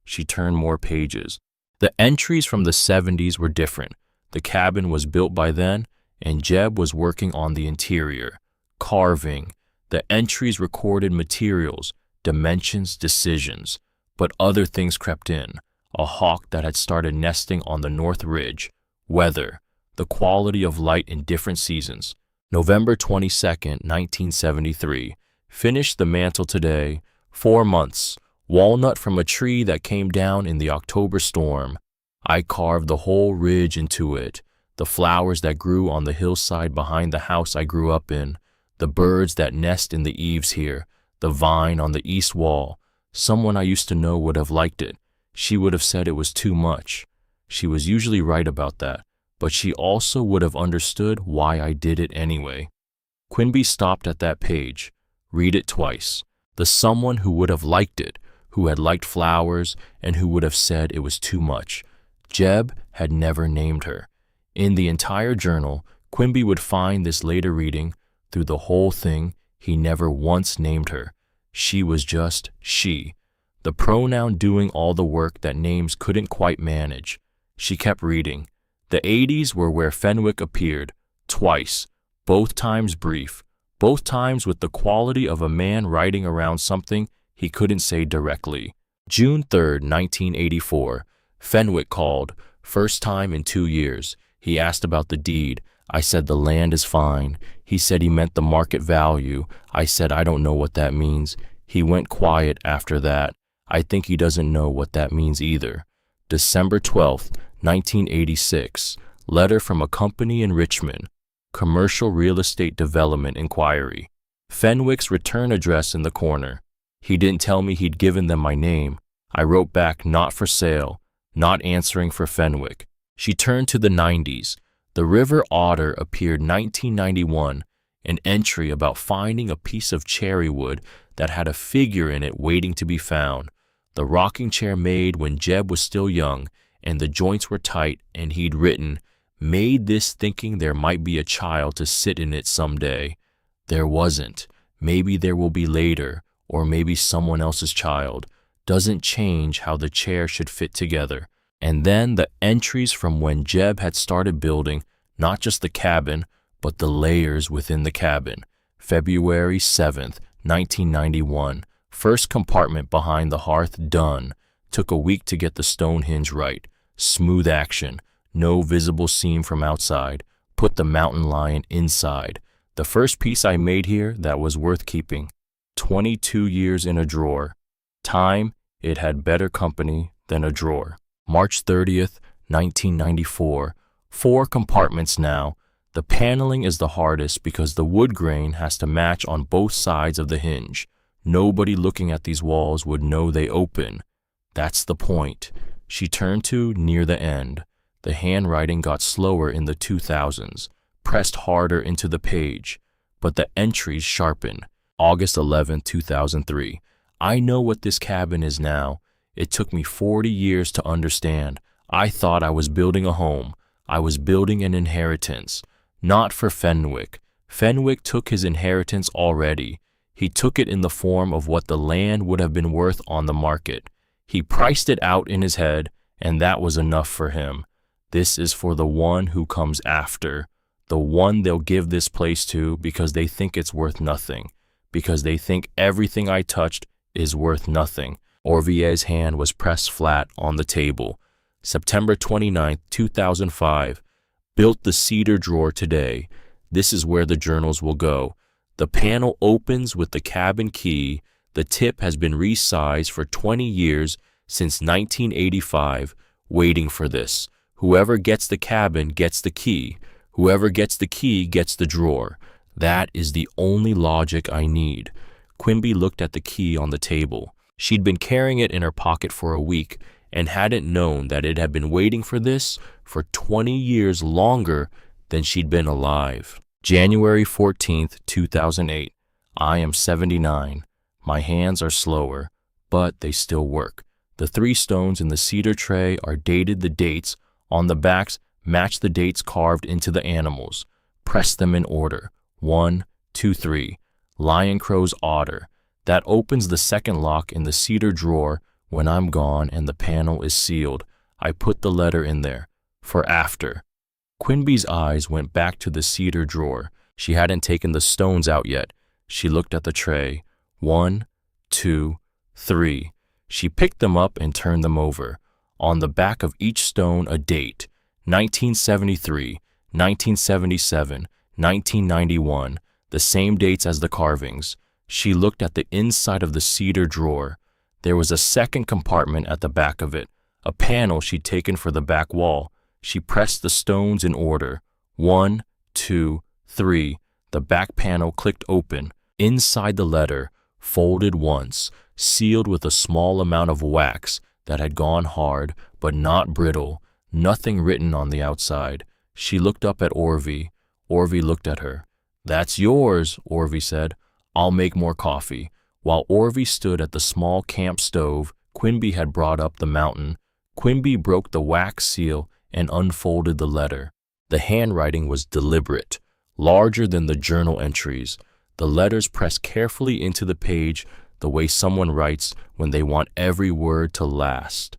She turned more pages. The entries from the 70s were different. The cabin was built by then, and Jeb was working on the interior. Carving. The entries recorded materials, dimensions, decisions. But other things crept in. A hawk that had started nesting on the North Ridge. Weather. The quality of light in different seasons. November 22nd, 1973. Finished the mantle today. 4 months. Walnut from a tree that came down in the October storm. I carved the whole ridge into it. The flowers that grew on the hillside behind the house I grew up in. The birds that nest in the eaves here, the vine on the east wall. Someone I used to know would have liked it. She would have said it was too much. She was usually right about that, but she also would have understood why I did it anyway. Quimby stopped at that page. Read it twice. The someone who would have liked it, who had liked flowers, and who would have said it was too much. Jeb had never named her. In the entire journal, Quimby would find this later reading. Through the whole thing, he never once named her. She was just she, the pronoun doing all the work that names couldn't quite manage. She kept reading. The 80s were where Fenwick appeared, twice, both times brief, both times with the quality of a man writing around something he couldn't say directly. June 3, 1984, Fenwick called, first time in 2 years. He asked about the deed. I said the land is fine. He said he meant the market value. I said I don't know what that means. He went quiet after that. I think he doesn't know what that means either. December 12, 1986, letter from a company in Richmond, Commercial Real Estate Development Inquiry. Fenwick's return address in the corner. He didn't tell me he'd given them my name. I wrote back not for sale, not answering for Fenwick. She turned to the 90s. The River Otter appeared 1991, an entry about finding a piece of cherry wood that had a figure in it waiting to be found. The rocking chair made when Jeb was still young, and the joints were tight, and he'd written, made this thinking there might be a child to sit in it someday. There wasn't. Maybe there will be later, or maybe someone else's child. Doesn't change how the chair should fit together. And then the entries from when Jeb had started building, not just the cabin, but the layers within the cabin. February 7th, 1991. First compartment behind the hearth done. Took a week to get the stone hinge right. Smooth action. No visible seam from outside. Put the mountain lion inside. The first piece I made here that was worth keeping. 22 years in a drawer. Time, it had better company than a drawer. March 30th, 1994. 4 compartments now. The paneling is the hardest because the wood grain has to match on both sides of the hinge. Nobody looking at these walls would know they open. That's the point. She turned to near the end. The handwriting got slower in the 2000s, pressed harder into the page, but the entries sharpened. August 11, 2003. I know what this cabin is now. It took me 40 years to understand. I thought I was building a home. I was building an inheritance. Not for Fenwick. Fenwick took his inheritance already. He took it in the form of what the land would have been worth on the market. He priced it out in his head, and that was enough for him. This is for the one who comes after, the one they'll give this place to because they think it's worth nothing, because they think everything I touched is worth nothing. Orvier's hand was pressed flat on the table. September 29, 2005. Built the cedar drawer today. This is where the journals will go. The panel opens with the cabin key. The tip has been resized for 20 years since 1985, waiting for this. Whoever gets the cabin gets the key. Whoever gets the key gets the drawer. That is the only logic I need. Quimby looked at the key on the table. She'd been carrying it in her pocket for a week and hadn't known that it had been waiting for this for 20 years longer than she'd been alive. January 14th, 2008. I am 79. My hands are slower, but they still work. The 3 stones in the cedar tray are dated. The dates on the backs match the dates carved into the animals. Press them in order. 1, 2, 3. Lion Crow's Otter. That opens the second lock in the cedar drawer when I'm gone and the panel is sealed. I put the letter in there. For after. Quimby's eyes went back to the cedar drawer. She hadn't taken the stones out yet. She looked at the tray. 1, 2, 3. She picked them up and turned them over. On the back of each stone a date. 1973, 1977, 1991. The same dates as the carvings. She looked at the inside of the cedar drawer. There was a second compartment at the back of it, a panel she'd taken for the back wall. She pressed the stones in order. 1, 2, 3. The back panel clicked open. Inside the letter, folded once, sealed with a small amount of wax that had gone hard but not brittle, nothing written on the outside. She looked up at Orvie. Orvie looked at her. "That's yours," Orvie said. "I'll make more coffee." While Orvie stood at the small camp stove Quimby had brought up the mountain, Quimby broke the wax seal and unfolded the letter. The handwriting was deliberate, larger than the journal entries. The letters pressed carefully into the page the way someone writes when they want every word to last.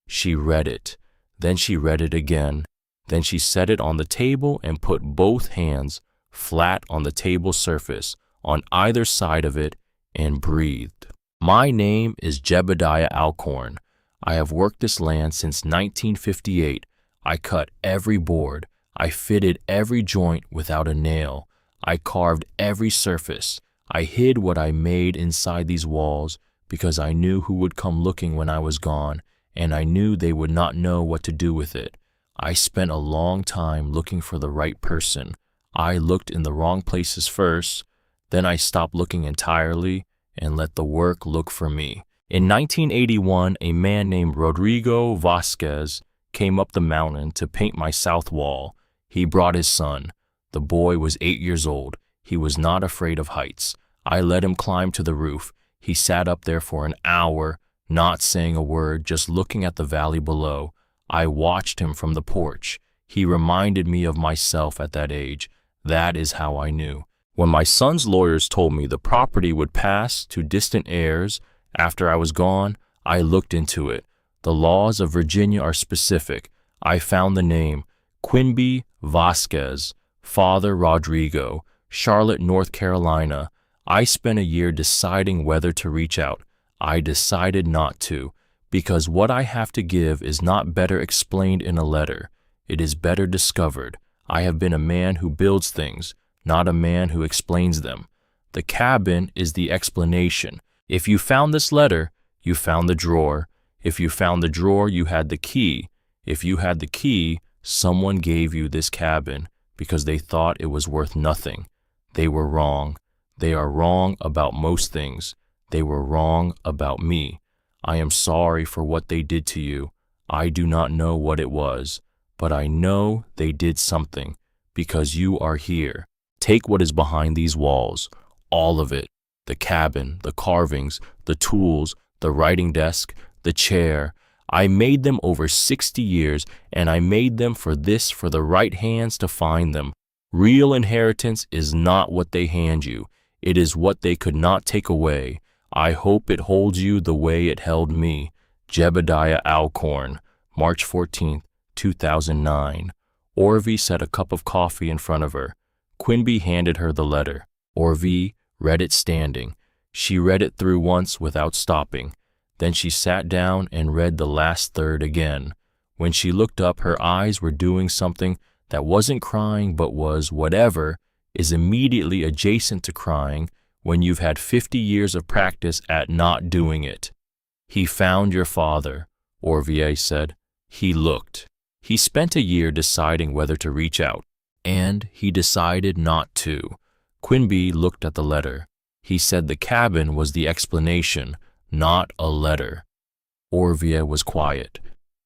She read it. Then she read it again. Then she set it on the table and put both hands flat on the table surface on either side of it and breathed. "My name is Jebediah Alcorn. I have worked this land since 1958. I cut every board. I fitted every joint without a nail. I carved every surface. I hid what I made inside these walls because I knew who would come looking when I was gone, and I knew they would not know what to do with it. I spent a long time looking for the right person. I looked in the wrong places first, then I stopped looking entirely and let the work look for me." In 1981, a man named Rodrigo Vasquez came up the mountain to paint my south wall. He brought his son. The boy was 8 years old. He was not afraid of heights. I let him climb to the roof. He sat up there for an hour, not saying a word, just looking at the valley below. I watched him from the porch. He reminded me of myself at that age. That is how I knew. When my son's lawyers told me the property would pass to distant heirs after I was gone, I looked into it. The laws of Virginia are specific. I found the name, Quimby Vasquez, Father Rodrigo, Charlotte, North Carolina. I spent a year deciding whether to reach out. I decided not to, because what I have to give is not better explained in a letter. It is better discovered. I have been a man who builds things, not a man who explains them. The cabin is the explanation. If you found this letter, you found the drawer. If you found the drawer, you had the key. If you had the key, someone gave you this cabin because they thought it was worth nothing. They were wrong. They are wrong about most things. They were wrong about me. I am sorry for what they did to you. I do not know what it was, but I know they did something because you are here. Take what is behind these walls, all of it. The cabin, the carvings, the tools, the writing desk, the chair. I made them over 60 years, and I made them for the right hands to find them. Real inheritance is not what they hand you. It is what they could not take away. I hope it holds you the way it held me. Jebediah Alcorn, March 14, 2009. Orvie set a cup of coffee in front of her. Quimby handed her the letter. Orvie read it standing. She read it through once without stopping. Then she sat down and read the last third again. When she looked up, her eyes were doing something that wasn't crying but was whatever is immediately adjacent to crying when you've had 50 years of practice at not doing it. "He found your father," Orvie said. "He looked. He spent a year deciding whether to reach out, and he decided not to." Quimby looked at the letter. He said the cabin was the explanation, not a letter. Orvie was quiet.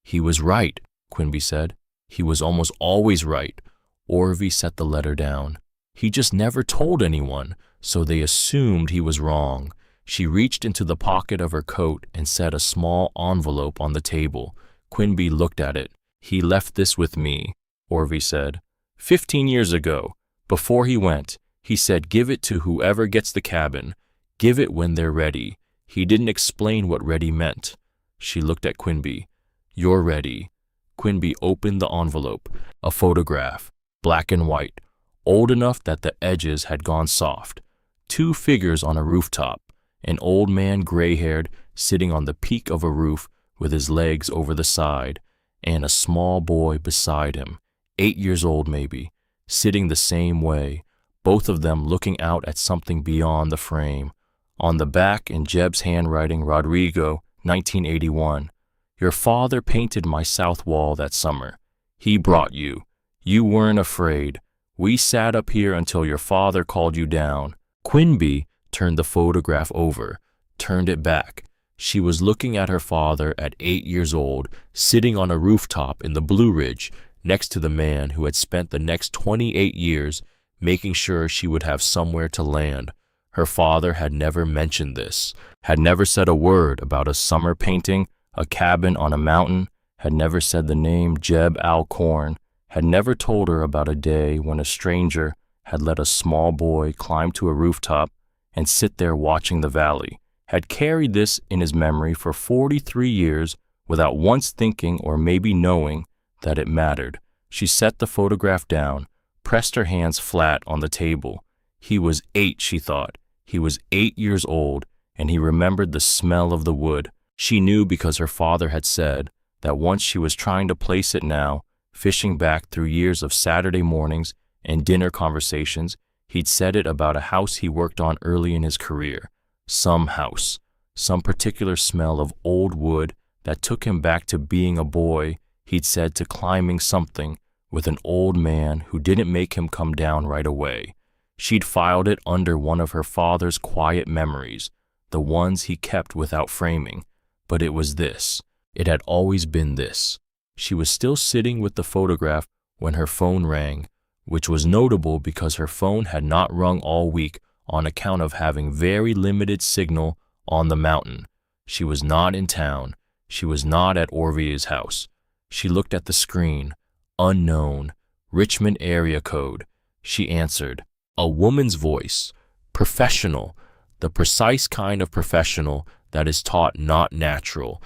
"He was right," Quimby said. "He was almost always right." Orvie set the letter down. "He just never told anyone, so they assumed he was wrong." She reached into the pocket of her coat and set a small envelope on the table. Quimby looked at it. "He left this with me," Orvie said. 15 years ago, before he went, he said give it to whoever gets the cabin. Give it when they're ready. He didn't explain what ready meant." She looked at Quimby. "You're ready." Quimby opened the envelope. A photograph, black and white, old enough that the edges had gone soft. 2 figures on a rooftop. An old man, gray-haired, sitting on the peak of a roof with his legs over the side, and a small boy beside him, 8 years old maybe, sitting the same way, both of them looking out at something beyond the frame. On the back, in Jeb's handwriting, Rodrigo, 1981. "Your father painted my south wall that summer. He brought you. You weren't afraid. We sat up here until your father called you down. Quimby turned the photograph over, turned it back. She was looking at her father at 8 years old, sitting on a rooftop in the Blue Ridge, next to the man who had spent the next 28 years making sure she would have somewhere to land. Her father had never mentioned this, had never said a word about a summer painting, a cabin on a mountain, had never said the name Jeb Alcorn, had never told her about a day when a stranger had let a small boy climb to a rooftop and sit there watching the valley, had carried this in his memory for 43 years without once thinking or maybe knowing that it mattered. She set the photograph down, pressed her hands flat on the table. He was 8, she thought. He was 8 years old, and he remembered the smell of the wood. She knew because her father had said that once she was trying to place it now, fishing back through years of Saturday mornings and dinner conversations, he'd said it about a house he worked on early in his career. Some house, some particular smell of old wood that took him back to being a boy, he'd said, to climbing something with an old man who didn't make him come down right away. She'd filed it under one of her father's quiet memories, the ones he kept without framing. But it was this. It had always been this. She was still sitting with the photograph when her phone rang, which was notable because her phone had not rung all week on account of having very limited signal on the mountain. She was not in town. She was not at Orville's house. She looked at the screen. Unknown. Richmond area code. She answered. A woman's voice. Professional. The precise kind of professional that is taught, not natural.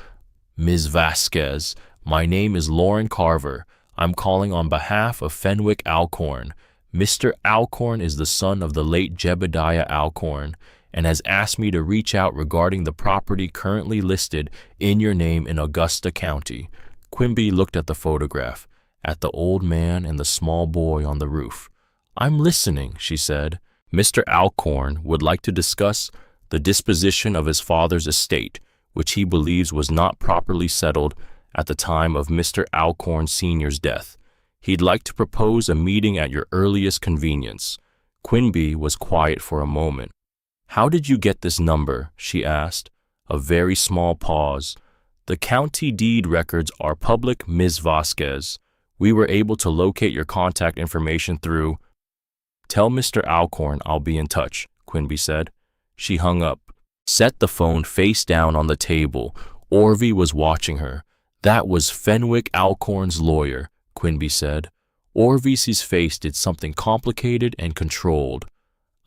Ms. Vasquez, my name is Lauren Carver. I'm calling on behalf of Fenwick Alcorn. Mr. Alcorn is the son of the late Jebediah Alcorn and has asked me to reach out regarding the property currently listed in your name in Augusta County. Quimby looked at the photograph, at the old man and the small boy on the roof. I'm listening, she said. Mr. Alcorn would like to discuss the disposition of his father's estate, which he believes was not properly settled at the time of Mr. Alcorn Sr.'s death. He'd like to propose a meeting at your earliest convenience. Quimby was quiet for a moment. How did you get this number? She asked. A very small pause. The county deed records are public, Ms. Vasquez. We were able to locate your contact information through. Tell Mr. Alcorn I'll be in touch, Quimby said. She hung up, set the phone face down on the table. Orville was watching her. That was Fenwick Alcorn's lawyer, Quimby said. Orville's face did something complicated and controlled.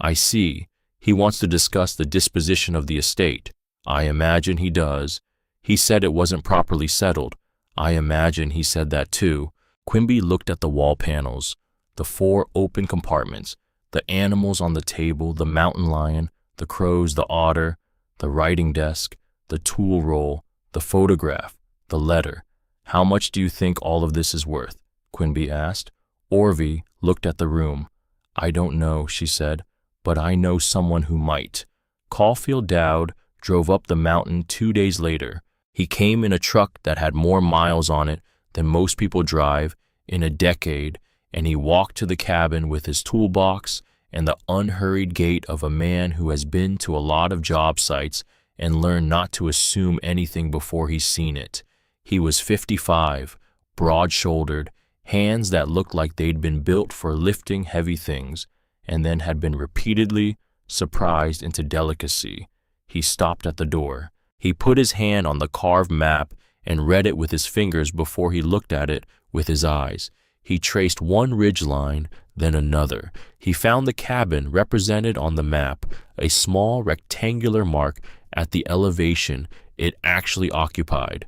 I see. He wants to discuss the disposition of the estate. I imagine he does. He said it wasn't properly settled. I imagine he said that too. Quimby looked at the wall panels, the 4 open compartments, the animals on the table, the mountain lion, the crows, the otter, the writing desk, the tool roll, the photograph, the letter. How much do you think all of this is worth? Quimby asked. Orville looked at the room. I don't know, she said, but I know someone who might. Caulfield Dowd drove up the mountain 2 days later. He came in a truck that had more miles on it than most people drive in a decade, and he walked to the cabin with his toolbox and the unhurried gait of a man who has been to a lot of job sites and learned not to assume anything before he's seen it. He was 55, broad-shouldered, hands that looked like they'd been built for lifting heavy things, and then had been repeatedly surprised into delicacy. He stopped at the door. He put his hand on the carved map and read it with his fingers before he looked at it with his eyes. He traced one ridgeline, then another. He found the cabin represented on the map, a small rectangular mark at the elevation it actually occupied.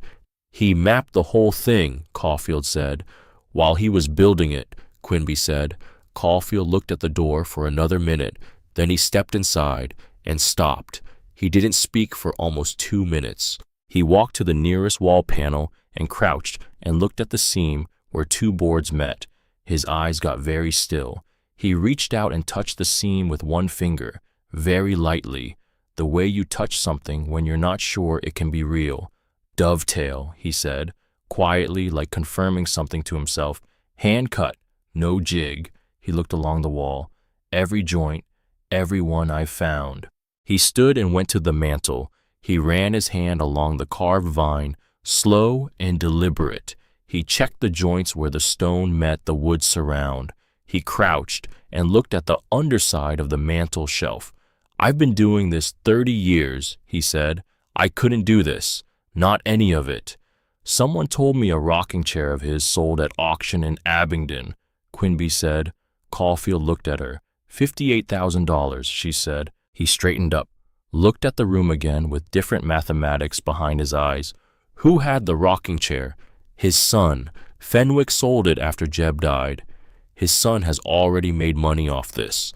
He mapped the whole thing, Caulfield said. While he was building it, Quimby said. Caulfield looked at the door for another minute, then he stepped inside and stopped. He didn't speak for almost 2 minutes. He walked to the nearest wall panel and crouched and looked at the seam where 2 boards met. His eyes got very still. He reached out and touched the seam with one finger, very lightly, the way you touch something when you're not sure it can be real. Dovetail, he said, quietly, like confirming something to himself. Hand cut, no jig. He looked along the wall. Every joint, every one I've found. He stood and went to the mantel. He ran his hand along the carved vine, slow and deliberate. He checked the joints where the stone met the wood surround. He crouched and looked at the underside of the mantel shelf. I've been doing this 30 years, he said. I couldn't do this. Not any of it. Someone told me a rocking chair of his sold at auction in Abingdon, Quimby said. Caulfield looked at her. $58,000, she said. He straightened up, looked at the room again with different mathematics behind his eyes. Who had the rocking chair? His son. Fenwick sold it after Jeb died. His son has already made money off this.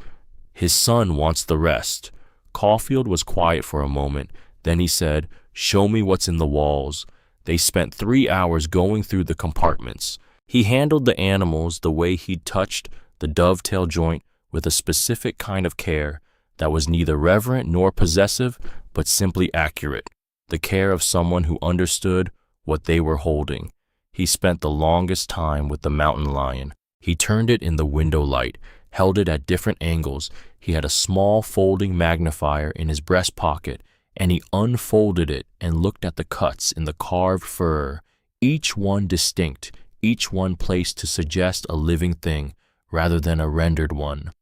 His son wants the rest. Caulfield was quiet for a moment. Then he said, show me what's in the walls. They spent 3 hours going through the compartments. He handled the animals the way he'd touched the dovetail joint with a specific kind of care that was neither reverent nor possessive, but simply accurate. The care of someone who understood what they were holding. He spent the longest time with the mountain lion. He turned it in the window light, held it at different angles. He had a small folding magnifier in his breast pocket, and he unfolded it and looked at the cuts in the carved fur, each one distinct, each one placed to suggest a living thing rather than a rendered one.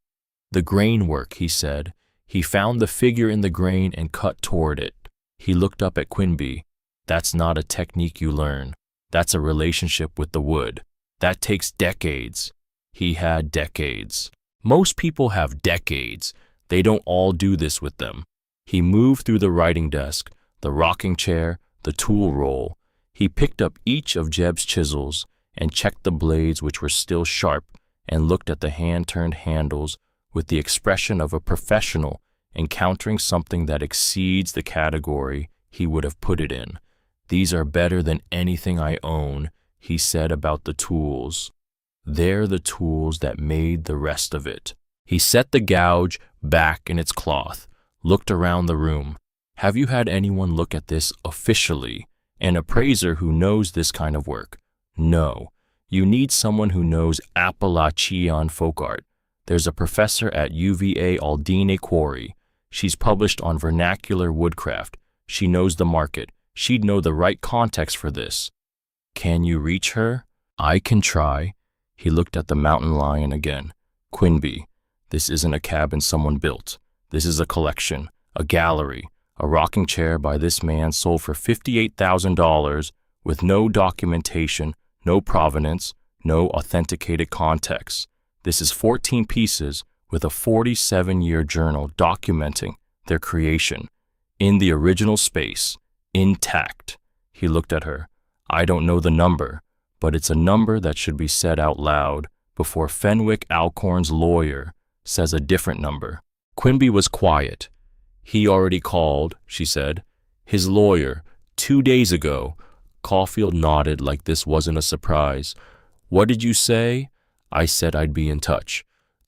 The grain work, he said. He found the figure in the grain and cut toward it. He looked up at Quimby. That's not a technique you learn. That's a relationship with the wood. That takes decades. He had decades. Most people have decades. They don't all do this with them. He moved through the writing desk, the rocking chair, the tool roll. He picked up each of Jeb's chisels and checked the blades which were still sharp and looked at the hand-turned handles with the expression of a professional encountering something that exceeds the category he would have put it in. These are better than anything I own, he said about the tools. They're the tools that made the rest of it. He set the gouge back in its cloth, looked around the room. Have you had anyone look at this officially? An appraiser who knows this kind of work? No. You need someone who knows Appalachian folk art. There's a professor at UVA Aldine Quarry. She's published on vernacular woodcraft. She knows the market. She'd know the right context for this. Can you reach her? I can try. He looked at the mountain lion again. Quimby, this isn't a cabin someone built. This is a collection, a gallery. A rocking chair by this man sold for $58,000 with no documentation, no provenance, no authenticated context. This is 14 pieces with a 47-year journal documenting their creation in the original space, intact. He looked at her. I don't know the number, but it's a number that should be said out loud before Fenwick Alcorn's lawyer says a different number. Quimby was quiet. He already called, she said. His lawyer, 2 days ago. Caulfield nodded like this wasn't a surprise. What did you say? I said I'd be in touch.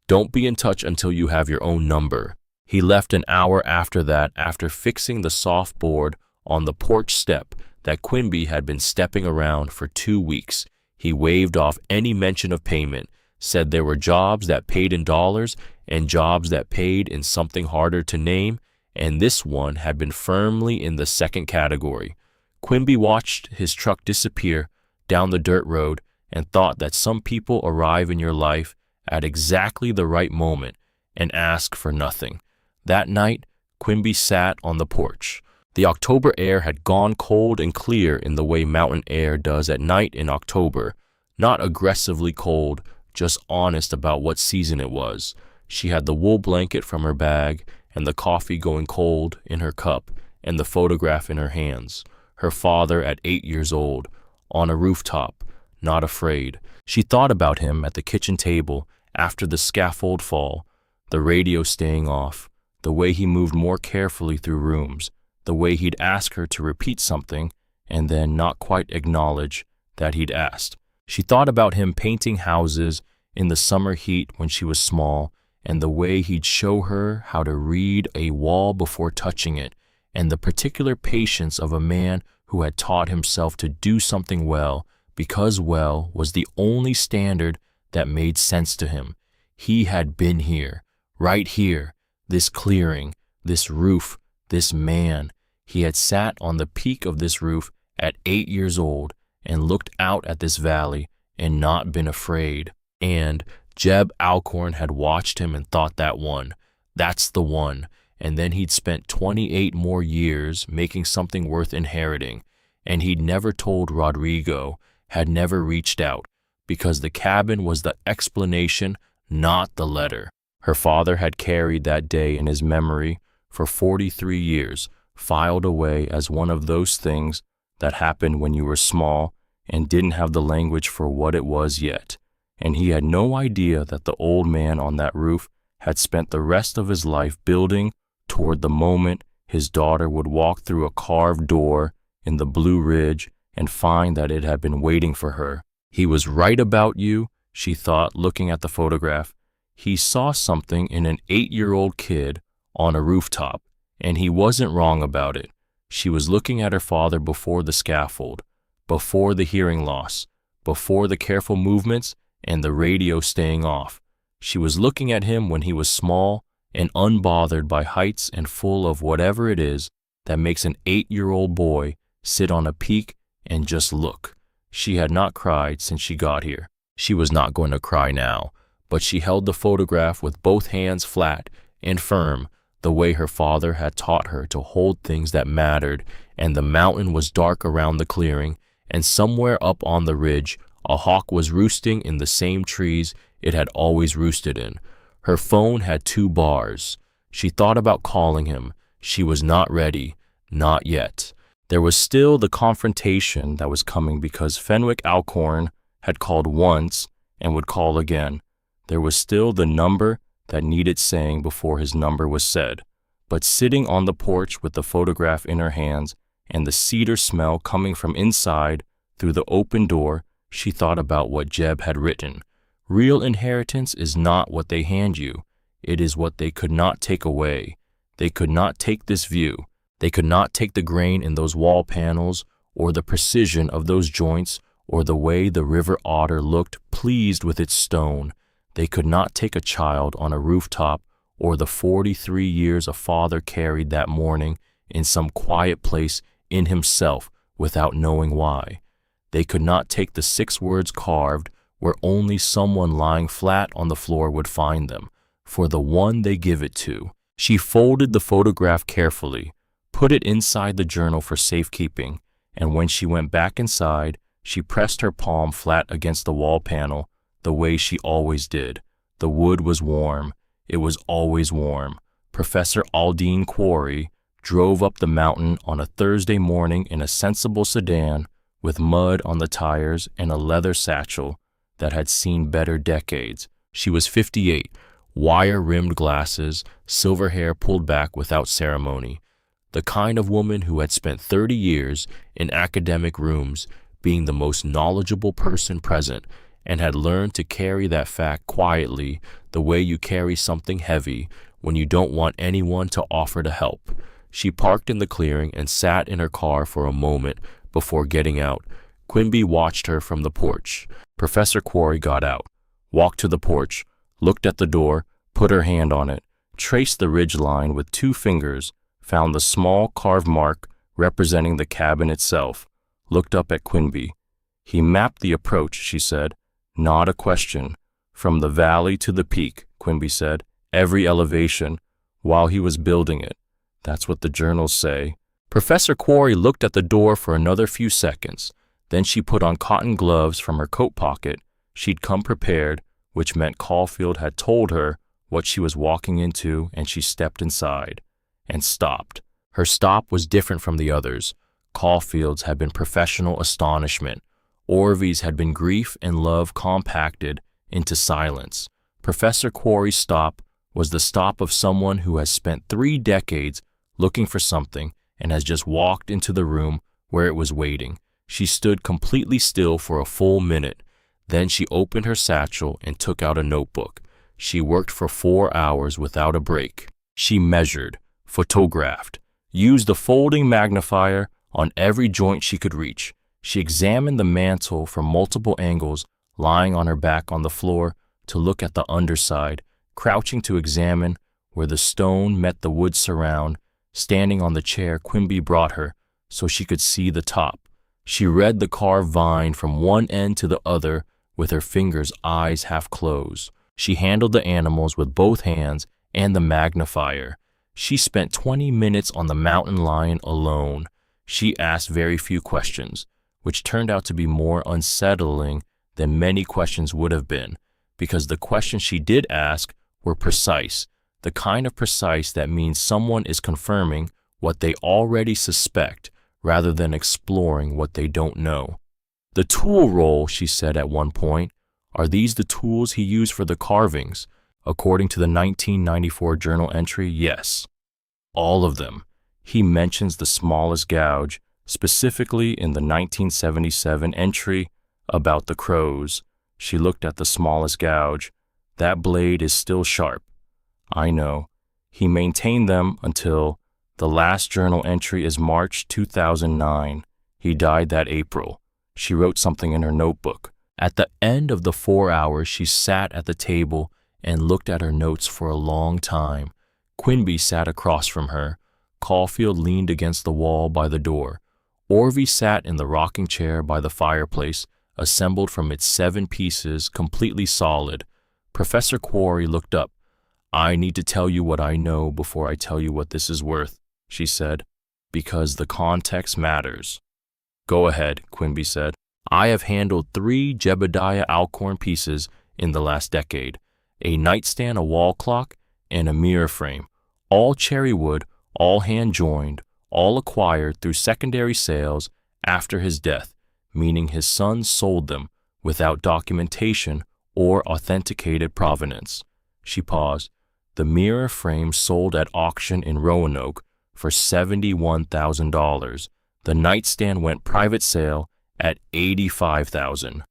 Don't be in touch until you have your own number. He left an hour after that after fixing the soft board on the porch step that Quimby had been stepping around for 2 weeks. He waved off any mention of payment, said there were jobs that paid in dollars and jobs that paid in something harder to name, and this one had been firmly in the second category. Quimby watched his truck disappear down the dirt road and thought that some people arrive in your life at exactly the right moment and ask for nothing. That night, Quimby sat on the porch. The October air had gone cold and clear in the way mountain air does at night in October, not aggressively cold, just honest about what season it was. She had the wool blanket from her bag and the coffee going cold in her cup and the photograph in her hands. Her father at 8 years old, on a rooftop, not afraid. She thought about him at the kitchen table after the scaffold fall, the radio staying off, the way he moved more carefully through rooms, the way he'd ask her to repeat something and then not quite acknowledge that he'd asked. She thought about him painting houses in the summer heat when she was small, and the way he'd show her how to read a wall before touching it, and the particular patience of a man who had taught himself to do something well because well was the only standard that made sense to him. He had been here, right here, this clearing, this roof, this man. He had sat on the peak of this roof at 8 years old and looked out at this valley and not been afraid. And Jeb Alcorn had watched him and thought that's the one. And then he'd spent 28 more years making something worth inheriting. And he'd never told Rodrigo, had never reached out, because the cabin was the explanation, not the letter. Her father had carried that day in his memory for 43 years, filed away as one of those things that happened when you were small and didn't have the language for what it was yet. And he had no idea that the old man on that roof had spent the rest of his life building toward the moment his daughter would walk through a carved door in the Blue Ridge and find that it had been waiting for her. He was right about you, she thought, looking at the photograph. He saw something in an 8-year-old kid on a rooftop, and he wasn't wrong about it. She was looking at her father before the scaffold, before the hearing loss, before the careful movements and the radio staying off. She was looking at him when he was small and unbothered by heights and full of whatever it is that makes an 8-year-old boy sit on a peak and just look. She had not cried since she got here. She was not going to cry now, but she held the photograph with both hands flat and firm, the way her father had taught her to hold things that mattered. And the mountain was dark around the clearing, and somewhere up on the ridge, a hawk was roosting in the same trees it had always roosted in. Her phone had 2 bars. She thought about calling him. She was not ready, not yet. There was still the confrontation that was coming because Fenwick Alcorn had called once and would call again. There was still the number that needed saying before his number was said. But sitting on the porch with the photograph in her hands and the cedar smell coming from inside through the open door, she thought about what Jeb had written. Real inheritance is not what they hand you. It is what they could not take away. They could not take this view. They could not take the grain in those wall panels, or the precision of those joints, or the way the river otter looked pleased with its stone. They could not take a child on a rooftop, or the 43 years a father carried that morning in some quiet place in himself without knowing why. They could not take the 6 words carved where only someone lying flat on the floor would find them, for the one they give it to. She folded the photograph carefully, put it inside the journal for safekeeping, and when she went back inside, she pressed her palm flat against the wall panel the way she always did. The wood was warm. It was always warm. Professor Aldine Quarry drove up the mountain on a Thursday morning in a sensible sedan with mud on the tires and a leather satchel that had seen better decades. She was 58, wire-rimmed glasses, silver hair pulled back without ceremony. The kind of woman who had spent 30 years in academic rooms being the most knowledgeable person present and had learned to carry that fact quietly the way you carry something heavy when you don't want anyone to offer to help. She parked in the clearing and sat in her car for a moment before getting out. Quimby watched her from the porch. Professor Quarry got out, walked to the porch, looked at the door, put her hand on it, traced the ridge line with 2 fingers, found the small carved mark representing the cabin itself, looked up at Quimby. He mapped the approach, she said. Not a question. From the valley to the peak, Quimby said, every elevation, while he was building it. That's what the journals say. Professor Quarry looked at the door for another few seconds. Then she put on cotton gloves from her coat pocket. She'd come prepared, which meant Caulfield had told her what she was walking into, and she stepped inside and stopped. Her stop was different from the others. Caulfield's had been professional astonishment. Orvy's had been grief and love compacted into silence. Professor Quarry's stop was the stop of someone who has spent 3 decades looking for something and has just walked into the room where it was waiting. She stood completely still for a full minute. Then she opened her satchel and took out a notebook. She worked for 4 hours without a break. She measured, photographed, used the folding magnifier on every joint she could reach. She examined the mantle from multiple angles, lying on her back on the floor, to look at the underside, crouching to examine where the stone met the wood surround. Standing on the chair Quimby brought her so she could see the top. She read the carved vine from one end to the other with her fingers' eyes half closed. She handled the animals with both hands and the magnifier. She spent 20 minutes on the mountain lion alone. She asked very few questions, which turned out to be more unsettling than many questions would have been, because the questions she did ask were precise, the kind of precise that means someone is confirming what they already suspect rather than exploring what they don't know. "The tool roll," she said at one point. "Are these the tools he used for the carvings?" According to the 1994 journal entry, yes. All of them. He mentions the smallest gouge, specifically in the 1977 entry about the crows. She looked at the smallest gouge. "That blade is still sharp." "I know." He maintained them until the last journal entry is March 2009. He died that April. She wrote something in her notebook. At the end of the 4 hours, she sat at the table and looked at her notes for a long time. Quimby sat across from her. Caulfield leaned against the wall by the door. Orvie sat in the rocking chair by the fireplace, assembled from its 7 pieces, completely solid. Professor Quarry looked up. "I need to tell you what I know before I tell you what this is worth," she said, "because the context matters." "Go ahead," Quimby said. "I have handled 3 Jebediah Alcorn pieces in the last decade, a nightstand, a wall clock, and a mirror frame, all cherry wood, all hand-joined, all acquired through secondary sales after his death, meaning his sons sold them without documentation or authenticated provenance." She paused. "The mirror frame sold at auction in Roanoke for $71,000. The nightstand went private sale at $85,000.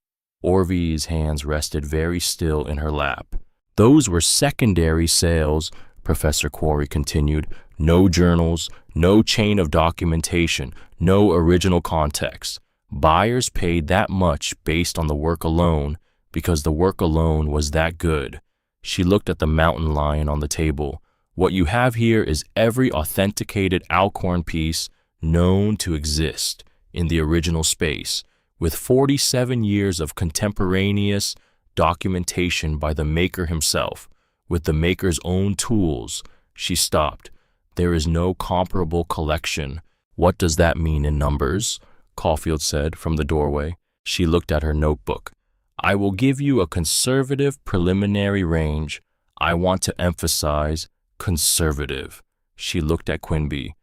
Orvie's hands rested very still in her lap. "Those were secondary sales," Professor Quarry continued. "No journals, no chain of documentation, no original context. Buyers paid that much based on the work alone because the work alone was that good." She looked at the mountain lion on the table. "What you have here is every authenticated Alcorn piece known to exist in the original space, with 47 years of contemporaneous documentation by the maker himself, with the maker's own tools." She stopped. "There is no comparable collection." "What does that mean in numbers?" Caulfield said from the doorway. She looked at her notebook. "I will give you a conservative preliminary range. I want to emphasize conservative." She looked at Quimby.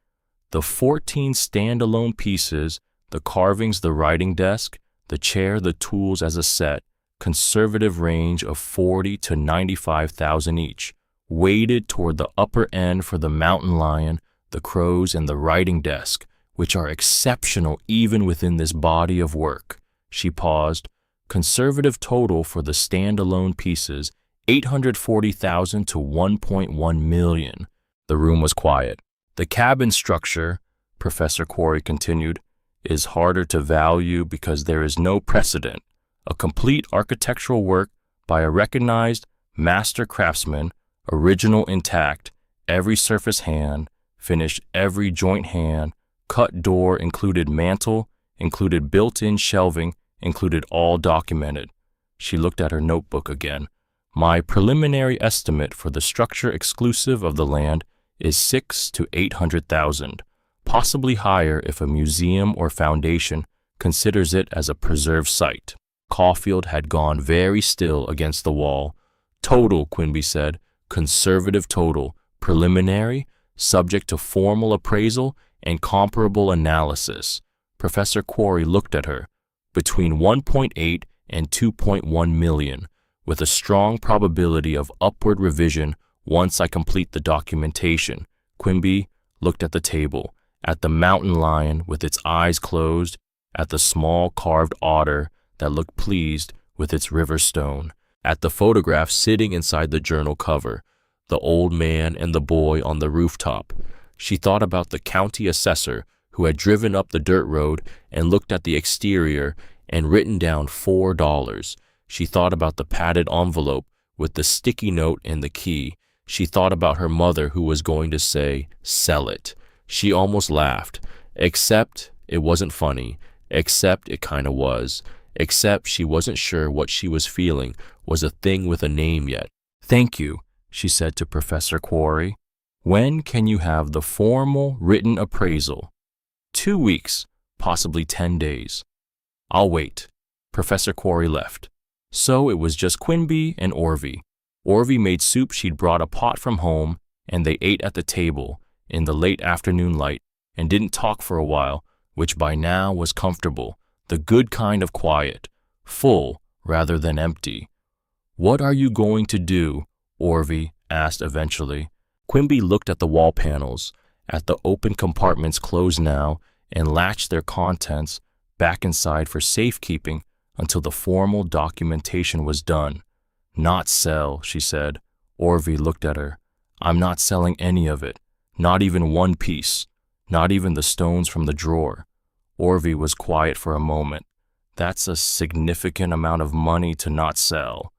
"The 14 standalone pieces, the carvings, the writing desk, the chair, the tools as a set, conservative range of 40 to 95,000 each, weighted toward the upper end for the mountain lion, the crows, and the writing desk, which are exceptional even within this body of work." She paused. "Conservative total for the standalone pieces, 840,000 to 1.1 million. The room was quiet. "The cabin structure," Professor Quarry continued, "is harder to value because there is no precedent. A complete architectural work by a recognized master craftsman, original intact, every surface hand, finished every joint hand, cut door, included mantel, included built-in shelving, included all documented." She looked at her notebook again. "My preliminary estimate for the structure exclusive of the land is 600,000 to 800,000, possibly higher if a museum or foundation considers it as a preserved site." Caulfield had gone very still against the wall. "Total," Quimby said. "Conservative total. Preliminary, subject to formal appraisal and comparable analysis." Professor Quarry looked at her. "Between 1.8 and 2.1 million, with a strong probability of upward revision once I complete the documentation." Quimby looked at the table, at the mountain lion with its eyes closed, at the small carved otter that looked pleased with its river stone, at the photograph sitting inside the journal cover, the old man and the boy on the rooftop. She thought about the county assessor who had driven up the dirt road and looked at the exterior and written down $4. She thought about the padded envelope with the sticky note and the key. She thought about her mother who was going to say, "Sell it." She almost laughed, except it wasn't funny, except it kinda was, except she wasn't sure what she was feeling was a thing with a name yet. "Thank you," she said to Professor Quarry. "When can you have the formal written appraisal?" 2 weeks, possibly 10 days. "I'll wait." Professor Quarry left. So it was just Quimby and Orvie. Orvie made soup she'd brought a pot from home, and they ate at the table in the late afternoon light and didn't talk for a while, which by now was comfortable, the good kind of quiet, full rather than empty. "What are you going to do?" Orvie asked eventually. Quimby looked at the wall panels, at the open compartments closed now, and latched their contents back inside for safekeeping until the formal documentation was done. "Not sell," she said. Orvie looked at her. "I'm not selling any of it, not even one piece, not even the stones from the drawer." Orvie was quiet for a moment. "That's a significant amount of money to not sell."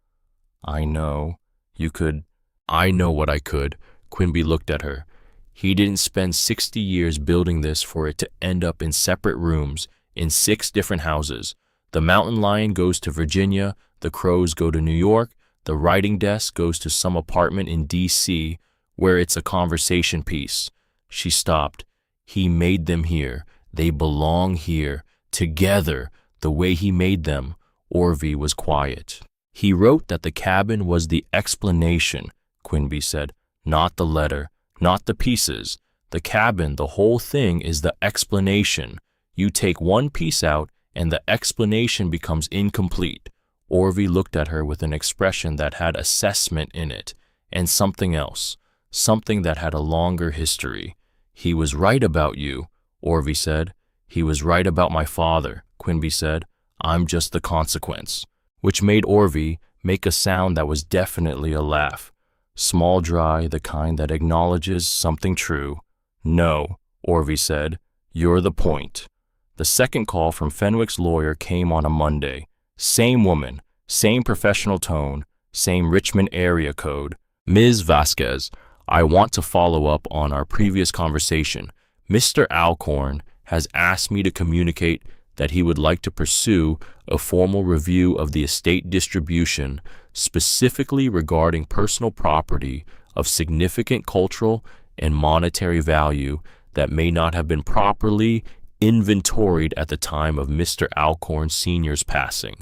"I know. You could." "I know what I could." Quimby looked at her. "He didn't spend 60 years building this for it to end up in separate rooms in 6 different houses. The mountain lion goes to Virginia, the crows go to New York, the writing desk goes to some apartment in D.C. where it's a conversation piece." She stopped. "He made them here. They belong here, together, the way he made them." Orvie was quiet. "He wrote that the cabin was the explanation," Quimby said. "Not the letter, not the pieces. The cabin, the whole thing, is the explanation. You take one piece out and the explanation becomes incomplete." Orvie looked at her with an expression that had assessment in it, and something else, something that had a longer history. "He was right about you," Orvie said. "He was right about my father," Quimby said. "I'm just the consequence." Which made Orvie make a sound that was definitely a laugh. Small, dry, the kind that acknowledges something true. "No," Orvie said. "You're the point." The second call from Fenwick's lawyer came on a Monday. Same woman, same professional tone, same Richmond area code. "Ms. Vasquez, I want to follow up on our previous conversation. Mr. Alcorn has asked me to communicate that he would like to pursue a formal review of the estate distribution, specifically regarding personal property of significant cultural and monetary value that may not have been properly inventoried at the time of Mr. Alcorn Sr.'s passing."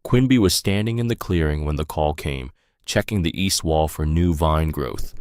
Quimby was standing in the clearing when the call came, checking the east wall for new vine growth.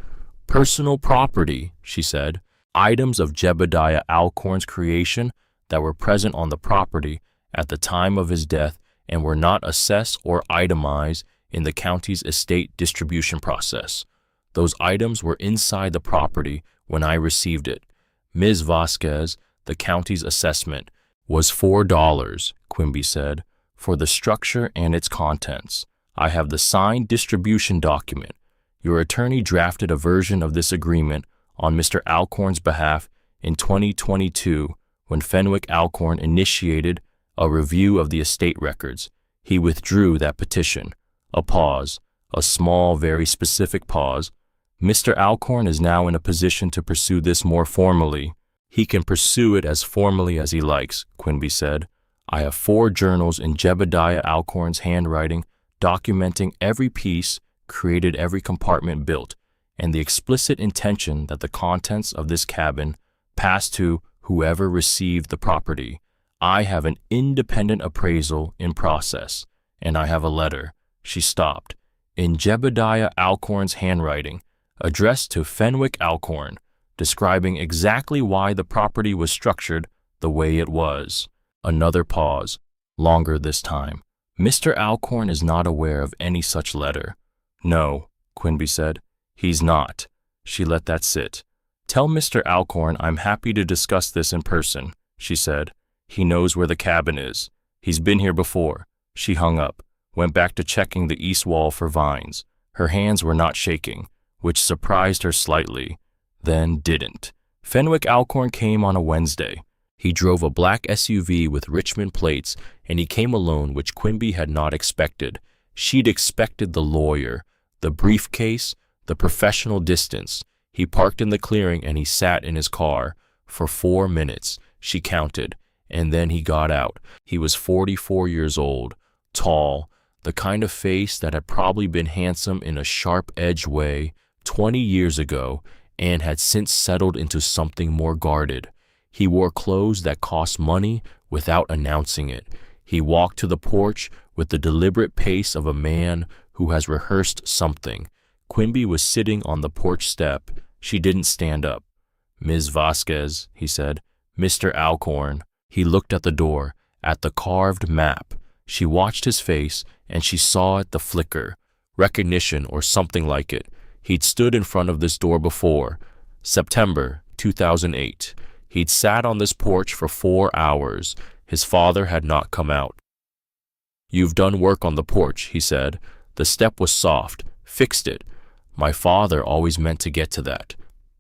"Personal property," she said. "Items of Jebediah Alcorn's creation that were present on the property at the time of his death and were not assessed or itemized in the county's estate distribution process. Those items were inside the property when I received it. Ms. Vasquez, the county's assessment was $4, Quimby said, for the structure and its contents. I have the signed distribution document. Your attorney drafted a version of this agreement on Mr. Alcorn's behalf in 2022 when Fenwick Alcorn initiated a review of the estate records. He withdrew that petition." A pause, a small, very specific pause. "Mr. Alcorn is now in a position to pursue this more formally." "He can pursue it as formally as he likes," Quimby said. "I have 4 journals in Jebediah Alcorn's handwriting documenting every piece created, every compartment built, and the explicit intention that the contents of this cabin pass to whoever received the property. I have an independent appraisal in process, and I have a letter." She stopped. "In Jebediah Alcorn's handwriting, addressed to Fenwick Alcorn, describing exactly why the property was structured the way it was." Another pause, longer this time. "Mr. Alcorn is not aware of any such letter." "No," Quimby said. "He's not." She let that sit. "Tell Mr. Alcorn I'm happy to discuss this in person," she said. "He knows where the cabin is. He's been here before." She hung up, went back to checking the east wall for vines. Her hands were not shaking, which surprised her slightly, then didn't. Fenwick Alcorn came on a Wednesday. He drove a black SUV with Richmond plates, and he came alone, which Quimby had not expected. She'd expected the lawyer, The briefcase, the professional distance. He parked in the clearing and he sat in his car for 4 minutes, she counted, and then he got out. He was 44 years old, tall, the kind of face that had probably been handsome in a sharp-edged way 20 years ago and had since settled into something more guarded. He wore clothes that cost money without announcing it. He walked to the porch with the deliberate pace of a man who has rehearsed something. Quimby was sitting on the porch step. She didn't stand up. "Ms. Vasquez," he said. "Mr. Alcorn." He looked at the door, at the carved map. She watched his face, and she saw it the flicker. Recognition or something like it. He'd stood in front of this door before. September 2008. He'd sat on this porch for 4 hours. His father had not come out. "You've done work on the porch," he said. The step was soft. "Fixed it. My father always meant to get to that."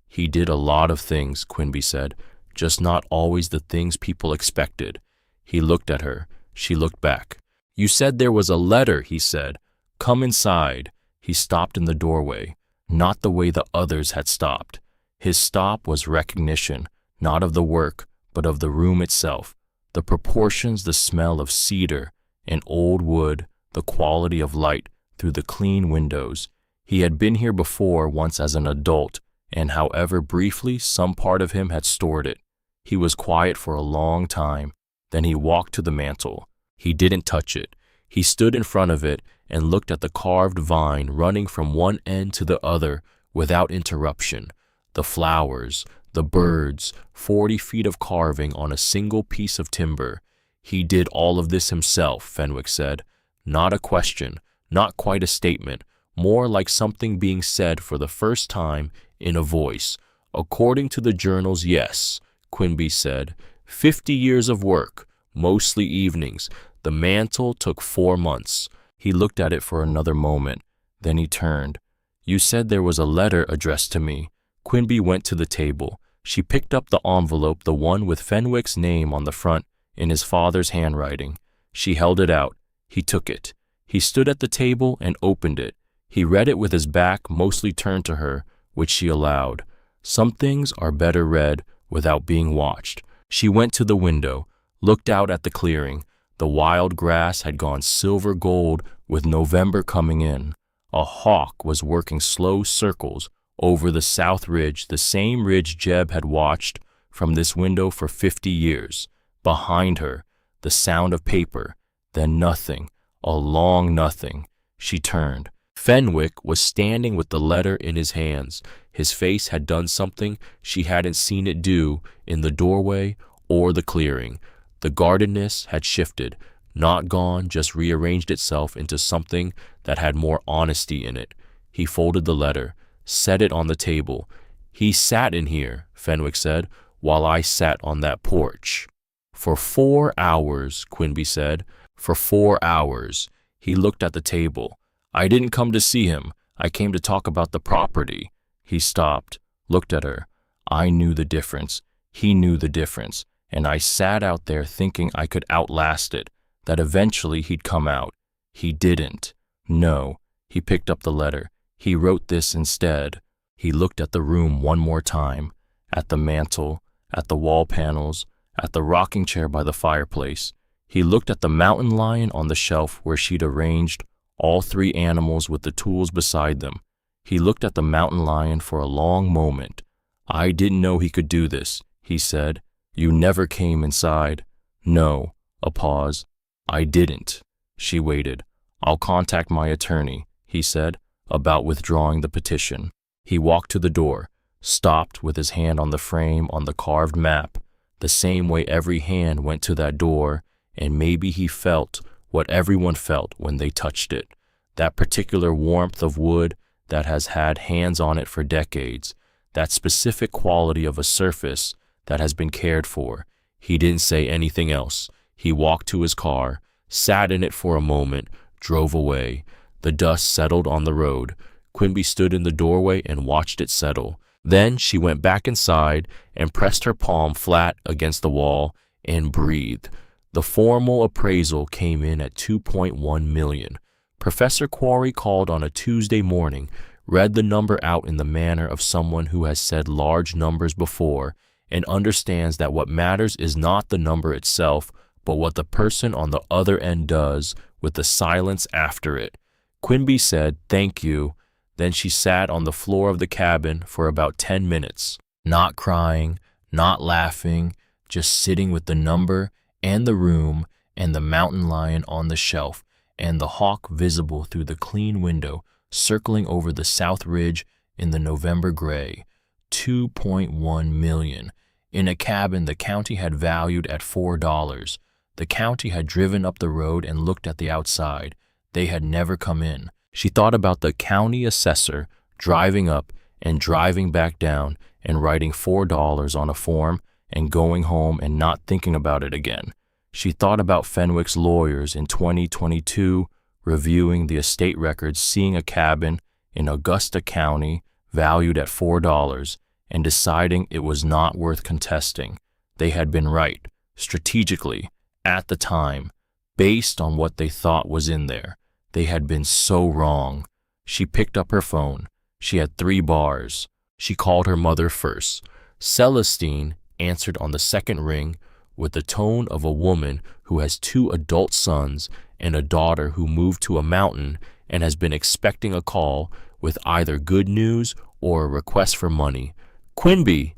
"He did a lot of things," Quimby said, "just not always the things people expected." He looked at her. She looked back. "You said there was a letter," he said. "Come inside." He stopped in the doorway, not the way the others had stopped. His stop was recognition, not of the work, but of the room itself. The proportions, the smell of cedar and old wood, the quality of light through the clean windows. He had been here before once as an adult, and however briefly some part of him had stored it. He was quiet for a long time. Then he walked to the mantel. He didn't touch it. He stood in front of it and looked at the carved vine running from one end to the other without interruption. The flowers, the birds, 40 feet of carving on a single piece of timber. He did all of this himself, Fenwick said. Not a question, not quite a statement, more like something being said for the first time in a voice. "According to the journals, yes," Quimby said. 50 years of work, mostly evenings. The mantle took 4 months. He looked at it for another moment. Then he turned. "You said there was a letter addressed to me." Quimby went to the table. She picked up the envelope, the one with Fenwick's name on the front in his father's handwriting. She held it out. He took it. He stood at the table and opened it. He read it with his back mostly turned to her, which she allowed. Some things are better read without being watched. She went to the window, looked out at the clearing. The wild grass had gone silver gold with November coming in. A hawk was working slow circles over the south ridge, the same ridge Jeb had watched from this window for 50 years. Behind her, the sound of paper, then nothing, a long nothing. She turned. Fenwick was standing with the letter in his hands. His face had done something she hadn't seen it do in the doorway or the clearing. The guardedness had shifted, not gone, just rearranged itself into something that had more honesty in it. He folded the letter, set it on the table. "He sat in here," Fenwick said, "while I sat on that porch." "For 4 hours," Quimby said. "For 4 hours." He looked at the table. "I didn't come to see him. I came to talk about the property." He stopped, looked at her. "I knew the difference. He knew the difference. And I sat out there thinking I could outlast it, that eventually he'd come out. He didn't. No." He picked up the letter. "He wrote this instead." He looked at the room one more time, at the mantel, at the wall panels, at the rocking chair by the fireplace. He looked at the mountain lion on the shelf where she'd arranged all 3 animals with the tools beside them. He looked at the mountain lion for a long moment. "I didn't know he could do this," he said. "You never came inside." "No." A pause. "I didn't." She waited. "I'll contact my attorney," he said, about withdrawing the petition. He walked to the door, stopped with his hand on the frame on the carved map, the same way every hand went to that door, and maybe he felt what everyone felt when they touched it, that particular warmth of wood that has had hands on it for decades, that specific quality of a surface that has been cared for. He didn't say anything else. He walked to his car, sat in it for a moment, drove away. The dust settled on the road. Quimby stood in the doorway and watched it settle. Then she went back inside and pressed her palm flat against the wall and breathed. The formal appraisal came in at $2.1 million. Professor Quarry called on a Tuesday morning, read the number out in the manner of someone who has said large numbers before and understands that what matters is not the number itself, but what the person on the other end does with the silence after it. Quimby said, "Thank you." Then she sat on the floor of the cabin for about 10 minutes, not crying, not laughing, just sitting with the number and the room and the mountain lion on the shelf and the hawk visible through the clean window circling over the south ridge in the November gray. 2.1 million. In a cabin the county had valued at $4. The county had driven up the road and looked at the outside. They had never come in. She thought about the county assessor driving up and driving back down and writing $4 on a form and going home and not thinking about it again. She thought about Fenwick's lawyers in 2022 reviewing the estate records, seeing a cabin in Augusta County valued at $4 and deciding it was not worth contesting. They had been right, strategically, at the time, based on what they thought was in there. They had been so wrong. She picked up her phone. She had 3 bars. She called her mother first. Celestine answered on the second ring with the tone of a woman who has 2 adult sons and a daughter who moved to a mountain and has been expecting a call with either good news or a request for money. "Quimby."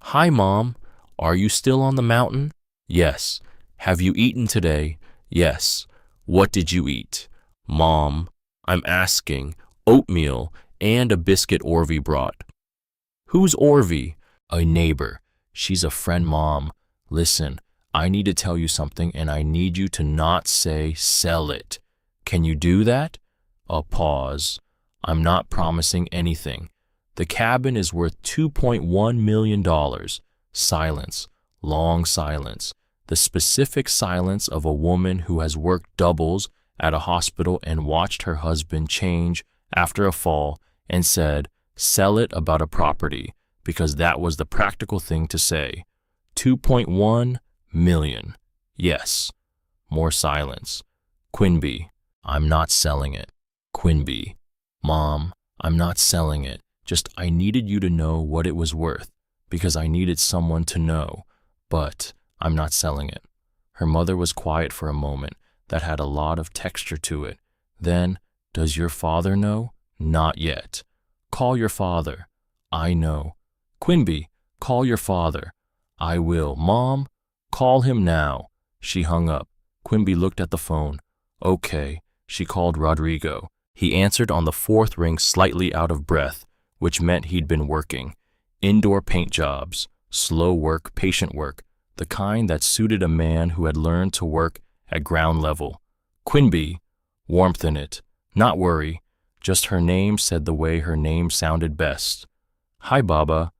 "Hi, Mom. Are you still on the mountain?" "Yes." "Have you eaten today?" "Yes." "What did you eat?" "Mom, I'm asking. Oatmeal and a biscuit Orvie brought." "Who's Orvie?" "A neighbor. She's a friend, Mom. Listen, I need to tell you something and I need you to not say sell it. Can you do that?" A pause. "I'm not promising anything. The cabin is worth $2.1 million. Silence. Long silence. The specific silence of a woman who has worked doubles at a hospital and watched her husband change after a fall and said, "Sell it about a property," because that was the practical thing to say. 2.1 million. Yes. More silence. "Quimby, I'm not selling it." "Quimby, Mom, I'm not selling it. Just I needed you to know what it was worth, because I needed someone to know, but I'm not selling it." Her mother was quiet for a moment. That had a lot of texture to it. Then, "Does your father know?" "Not yet." "Call your father." "I know." "Quimby, call your father." "I will." "Mom, call him now." She hung up. Quimby looked at the phone. "Okay." She called Rodrigo. He answered on the 4th ring, slightly out of breath, which meant he'd been working. Indoor paint jobs, slow work, patient work, the kind that suited a man who had learned to work at ground level. "Quimby," warmth in it. Not worry, just her name said the way her name sounded best. "Hi, Baba.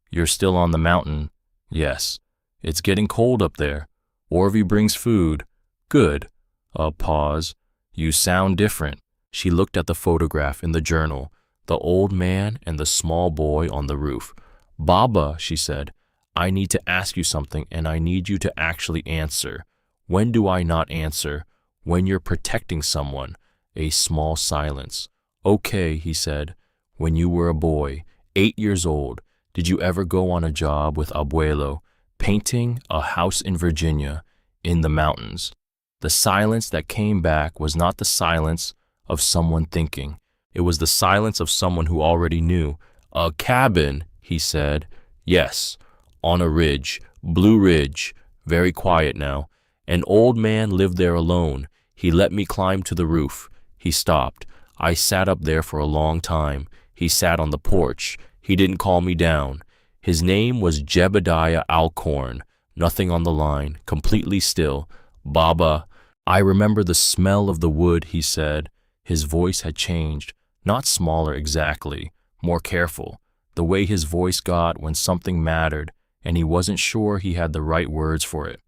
You're still on the mountain?" "Yes." "It's getting cold up there. Orvie brings food." "Good." A pause. "You sound different." She looked at the photograph in the journal, the old man and the small boy on the roof. "Baba," she said, "I need to ask you something and I need you to actually answer. When do I not answer? When you're protecting someone." A small silence. "Okay," he said. "When you were a boy, 8 years old, did you ever go on a job with Abuelo, painting a house in Virginia, in the mountains?" The silence that came back was not the silence of someone thinking. It was the silence of someone who already knew. "A cabin," he said. "Yes, on a ridge, Blue Ridge, very quiet now. An old man lived there alone. He let me climb to the roof." He stopped. "I sat up there for a long time. He sat on the porch. He didn't call me down. His name was Jebediah Alcorn. Nothing on the line, completely still. Baba, I remember the smell of the wood," he said. His voice had changed, not smaller exactly, more careful. The way his voice got when something mattered and he wasn't sure he had the right words for it.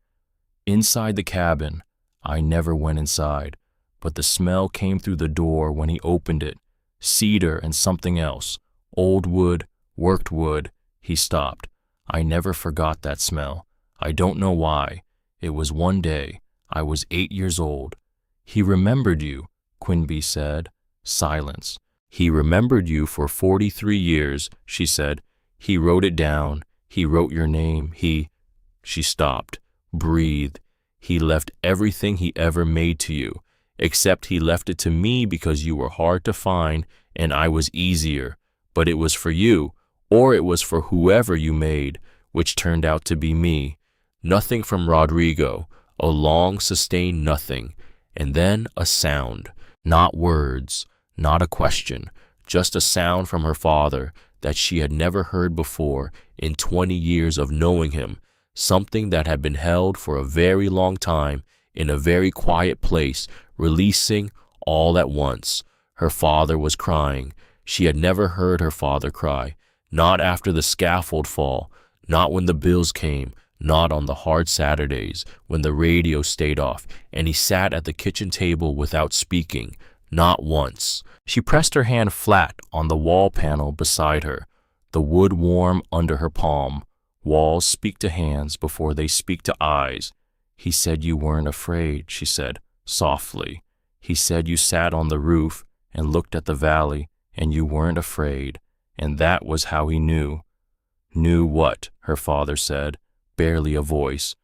"Inside the cabin." I never went inside, but the smell came through the door when he opened it. Cedar and something else. Old wood, worked wood. He stopped. I never forgot that smell. I don't know why. It was one day. I was 8 years old. "He remembered you." Quinby said. Silence. He remembered you for 43 years, she said. He wrote it down. He wrote your name. She stopped, breathed. He left everything he ever made to you, except he left it to me because you were hard to find and I was easier. But it was for you, or it was for whoever you made, which turned out to be me. Nothing from Rodrigo, a long sustained nothing, and then a sound, not words, not a question, just a sound from her father that she had never heard before in 20 years of knowing him, something that had been held for a very long time in a very quiet place, releasing all at once. Her father was crying. She had never heard her father cry, not after the scaffold fall, not when the bills came, not on the hard Saturdays when the radio stayed off and he sat at the kitchen table without speaking, not once. She pressed her hand flat on the wall panel beside her, the wood warm under her palm. Walls speak to hands before they speak to eyes. He said you weren't afraid, she said, softly. He said you sat on the roof and looked at the valley and you weren't afraid, and that was how he knew. Knew what? Her father said, barely a voice.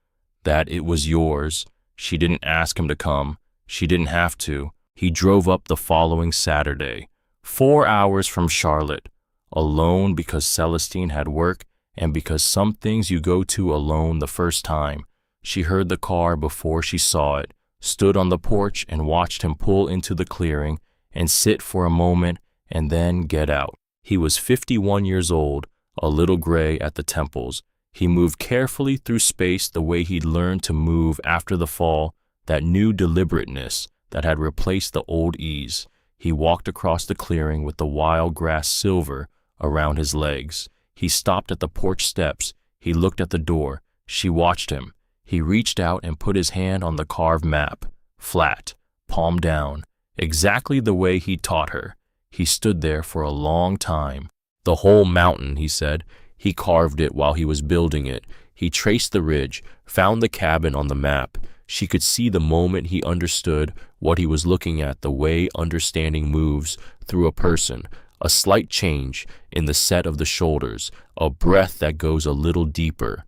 That it was yours. She didn't ask him to come. She didn't have to. He drove up the following Saturday, 4 hours from Charlotte, alone because Celestine had work and because some things you go to alone the first time. She heard the car before she saw it, stood on the porch and watched him pull into the clearing and sit for a moment and then get out. He was 51 years old, a little gray at the temples. He moved carefully through space the way he'd learned to move after the fall, that new deliberateness that had replaced the old ease. He walked across the clearing with the wild grass silver around his legs. He stopped at the porch steps. He looked at the door. She watched him. He reached out and put his hand on the carved map, flat, palm down, exactly the way he taught her. He stood there for a long time. The whole mountain, he said. He carved it while he was building it. He traced the ridge, found the cabin on the map. She could see the moment he understood what he was looking at, the way understanding moves through a person, a slight change in the set of the shoulders, a breath that goes a little deeper.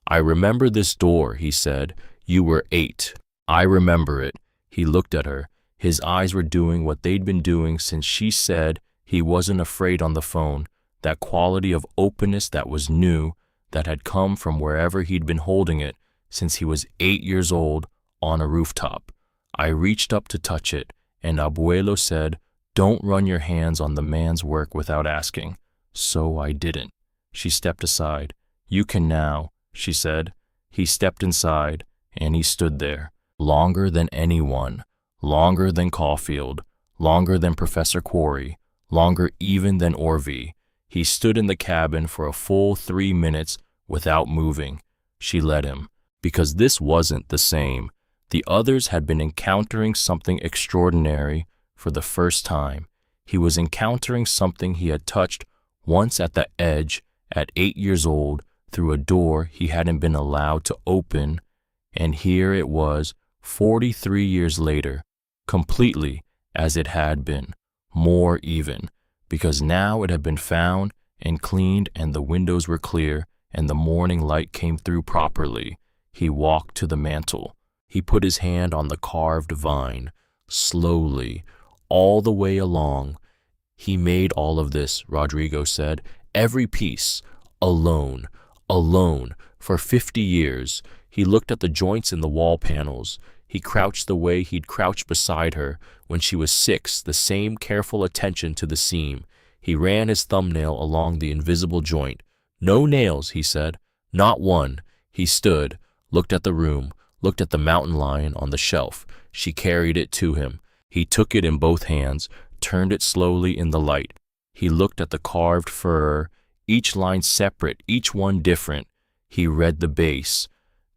I remember this door, he said. You were 8. I remember it. He looked at her. His eyes were doing what they'd been doing since she said he wasn't afraid on the phone, that quality of openness that was new, that had come from wherever he'd been holding it since he was 8 years old on a rooftop. I reached up to touch it, and Abuelo said, "Don't run your hands on the man's work without asking." So I didn't. She stepped aside. "You can now," she said. He stepped inside, and he stood there, longer than anyone, longer than Caulfield, longer than Professor Quarry, longer even than Orvie. He stood in the cabin for a full 3 minutes without moving. She let him, because this wasn't the same. The others had been encountering something extraordinary for the first time. He was encountering something he had touched once at the edge at 8 years old through a door he hadn't been allowed to open, and here it was 43 years later, completely as it had been, more even, because now it had been found and cleaned and the windows were clear and the morning light came through properly. He walked to the mantel. He put his hand on the carved vine, slowly, all the way along. He made all of this, Rodrigo said, every piece, alone, for 50 years. He looked at the joints in the wall panels. He crouched the way he'd crouched beside her when she was 6, the same careful attention to the seam. He ran his thumbnail along the invisible joint. "No nails," he said, "not one." He stood, looked at the room, looked at the mountain lion on the shelf. She carried it to him. He took it in both hands, turned it slowly in the light. He looked at the carved fur, each line separate, each one different. He read the base.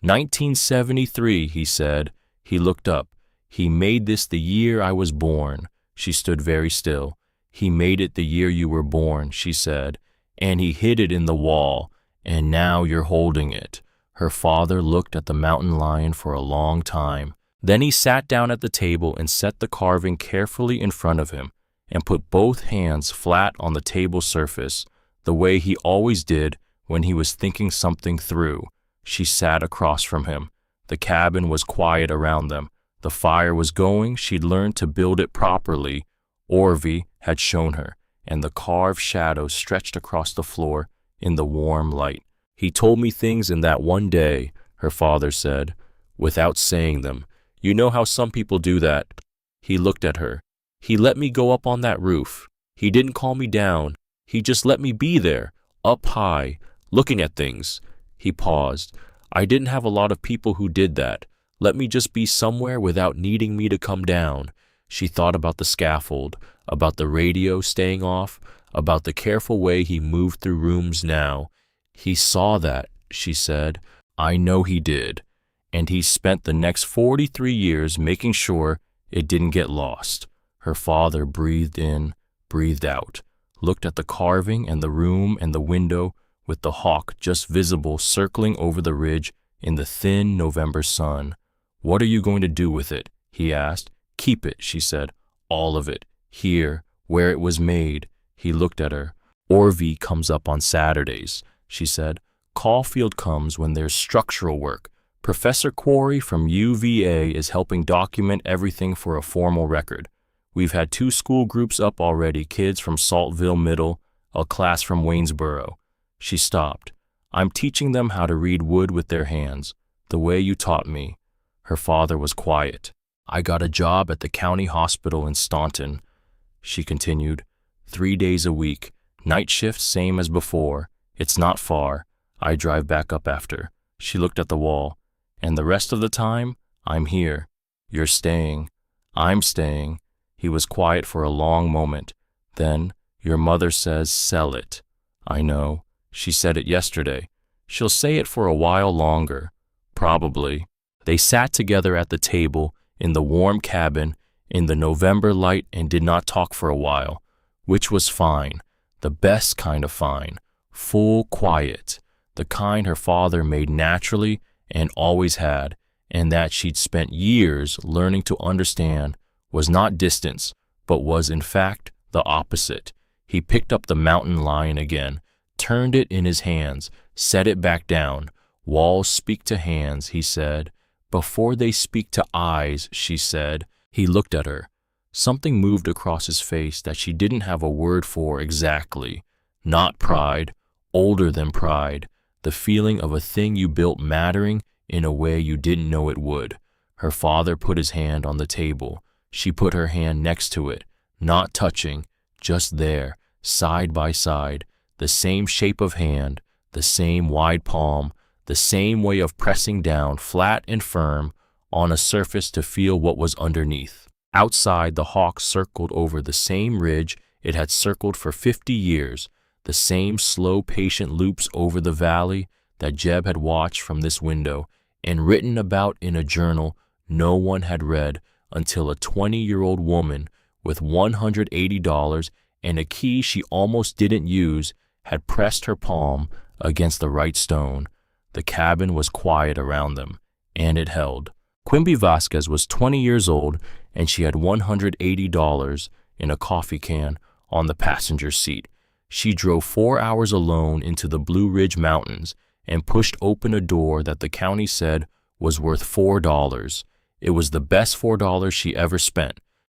1973, he said. He looked up. "He made this the year I was born." She stood very still. "He made it the year you were born," she said, "and he hid it in the wall, and now you're holding it." Her father looked at the mountain lion for a long time. Then he sat down at the table and set the carving carefully in front of him and put both hands flat on the table surface, the way he always did when he was thinking something through. She sat across from him. The cabin was quiet around them. The fire was going. She'd learned to build it properly. Orvie had shown her, and the carved shadows stretched across the floor in the warm light. He told me things in that one day, her father said, without saying them. You know how some people do that. He looked at her. He let me go up on that roof. He didn't call me down. He just let me be there, up high, looking at things. He paused. I didn't have a lot of people who did that. Let me just be somewhere without needing me to come down. She thought about the scaffold, about the radio staying off, about the careful way he moved through rooms now. He saw that, she said. I know he did. And he spent the next 43 years making sure it didn't get lost. Her father breathed in, breathed out, looked at the carving and the room and the window with the hawk just visible circling over the ridge in the thin November sun. What are you going to do with it? He asked. Keep it, she said. All of it. Here, where it was made. He looked at her. Orvie comes up on Saturdays, she said. Caulfield comes when there's structural work. Professor Quarry from UVA is helping document everything for a formal record. We've had 2 school groups up already, kids from Saltville Middle, a class from Waynesboro. She stopped. I'm teaching them how to read wood with their hands, the way you taught me. Her father was quiet. I got a job at the county hospital in Staunton, she continued. 3 days a week, night shift same as before. It's not far. I drive back up after. She looked at the wall. And the rest of the time, I'm here. You're staying. I'm staying. He was quiet for a long moment. Then, your mother says sell it. I know. She said it yesterday. She'll say it for a while longer. Probably. They sat together at the table in the warm cabin in the November light and did not talk for a while, which was fine, the best kind of fine, full quiet, the kind her father made naturally and always had, and that she'd spent years learning to understand was not distance, but was in fact the opposite. He picked up the mountain lion again, turned it in his hands, set it back down. Walls speak to hands, he said. Before they speak to eyes, she said. He looked at her. Something moved across his face that she didn't have a word for exactly. Not pride, older than pride. The feeling of a thing you built mattering in a way you didn't know it would. Her father put his hand on the table. She put her hand next to it, not touching, just there, side by side, the same shape of hand, the same wide palm, the same way of pressing down flat and firm on a surface to feel what was underneath. Outside, the hawk circled over the same ridge it had circled for 50 years, the same slow, patient loops over the valley that Jeb had watched from this window and written about in a journal no one had read until a 20-year-old woman with $180 and a key she almost didn't use had pressed her palm against the right stone. The cabin was quiet around them, and it held. Quimby Vasquez was 20 years old, and she had $180 in a coffee can on the passenger seat. She drove 4 hours alone into the Blue Ridge Mountains and pushed open a door that the county said was worth $4. It was the best $4 she ever spent.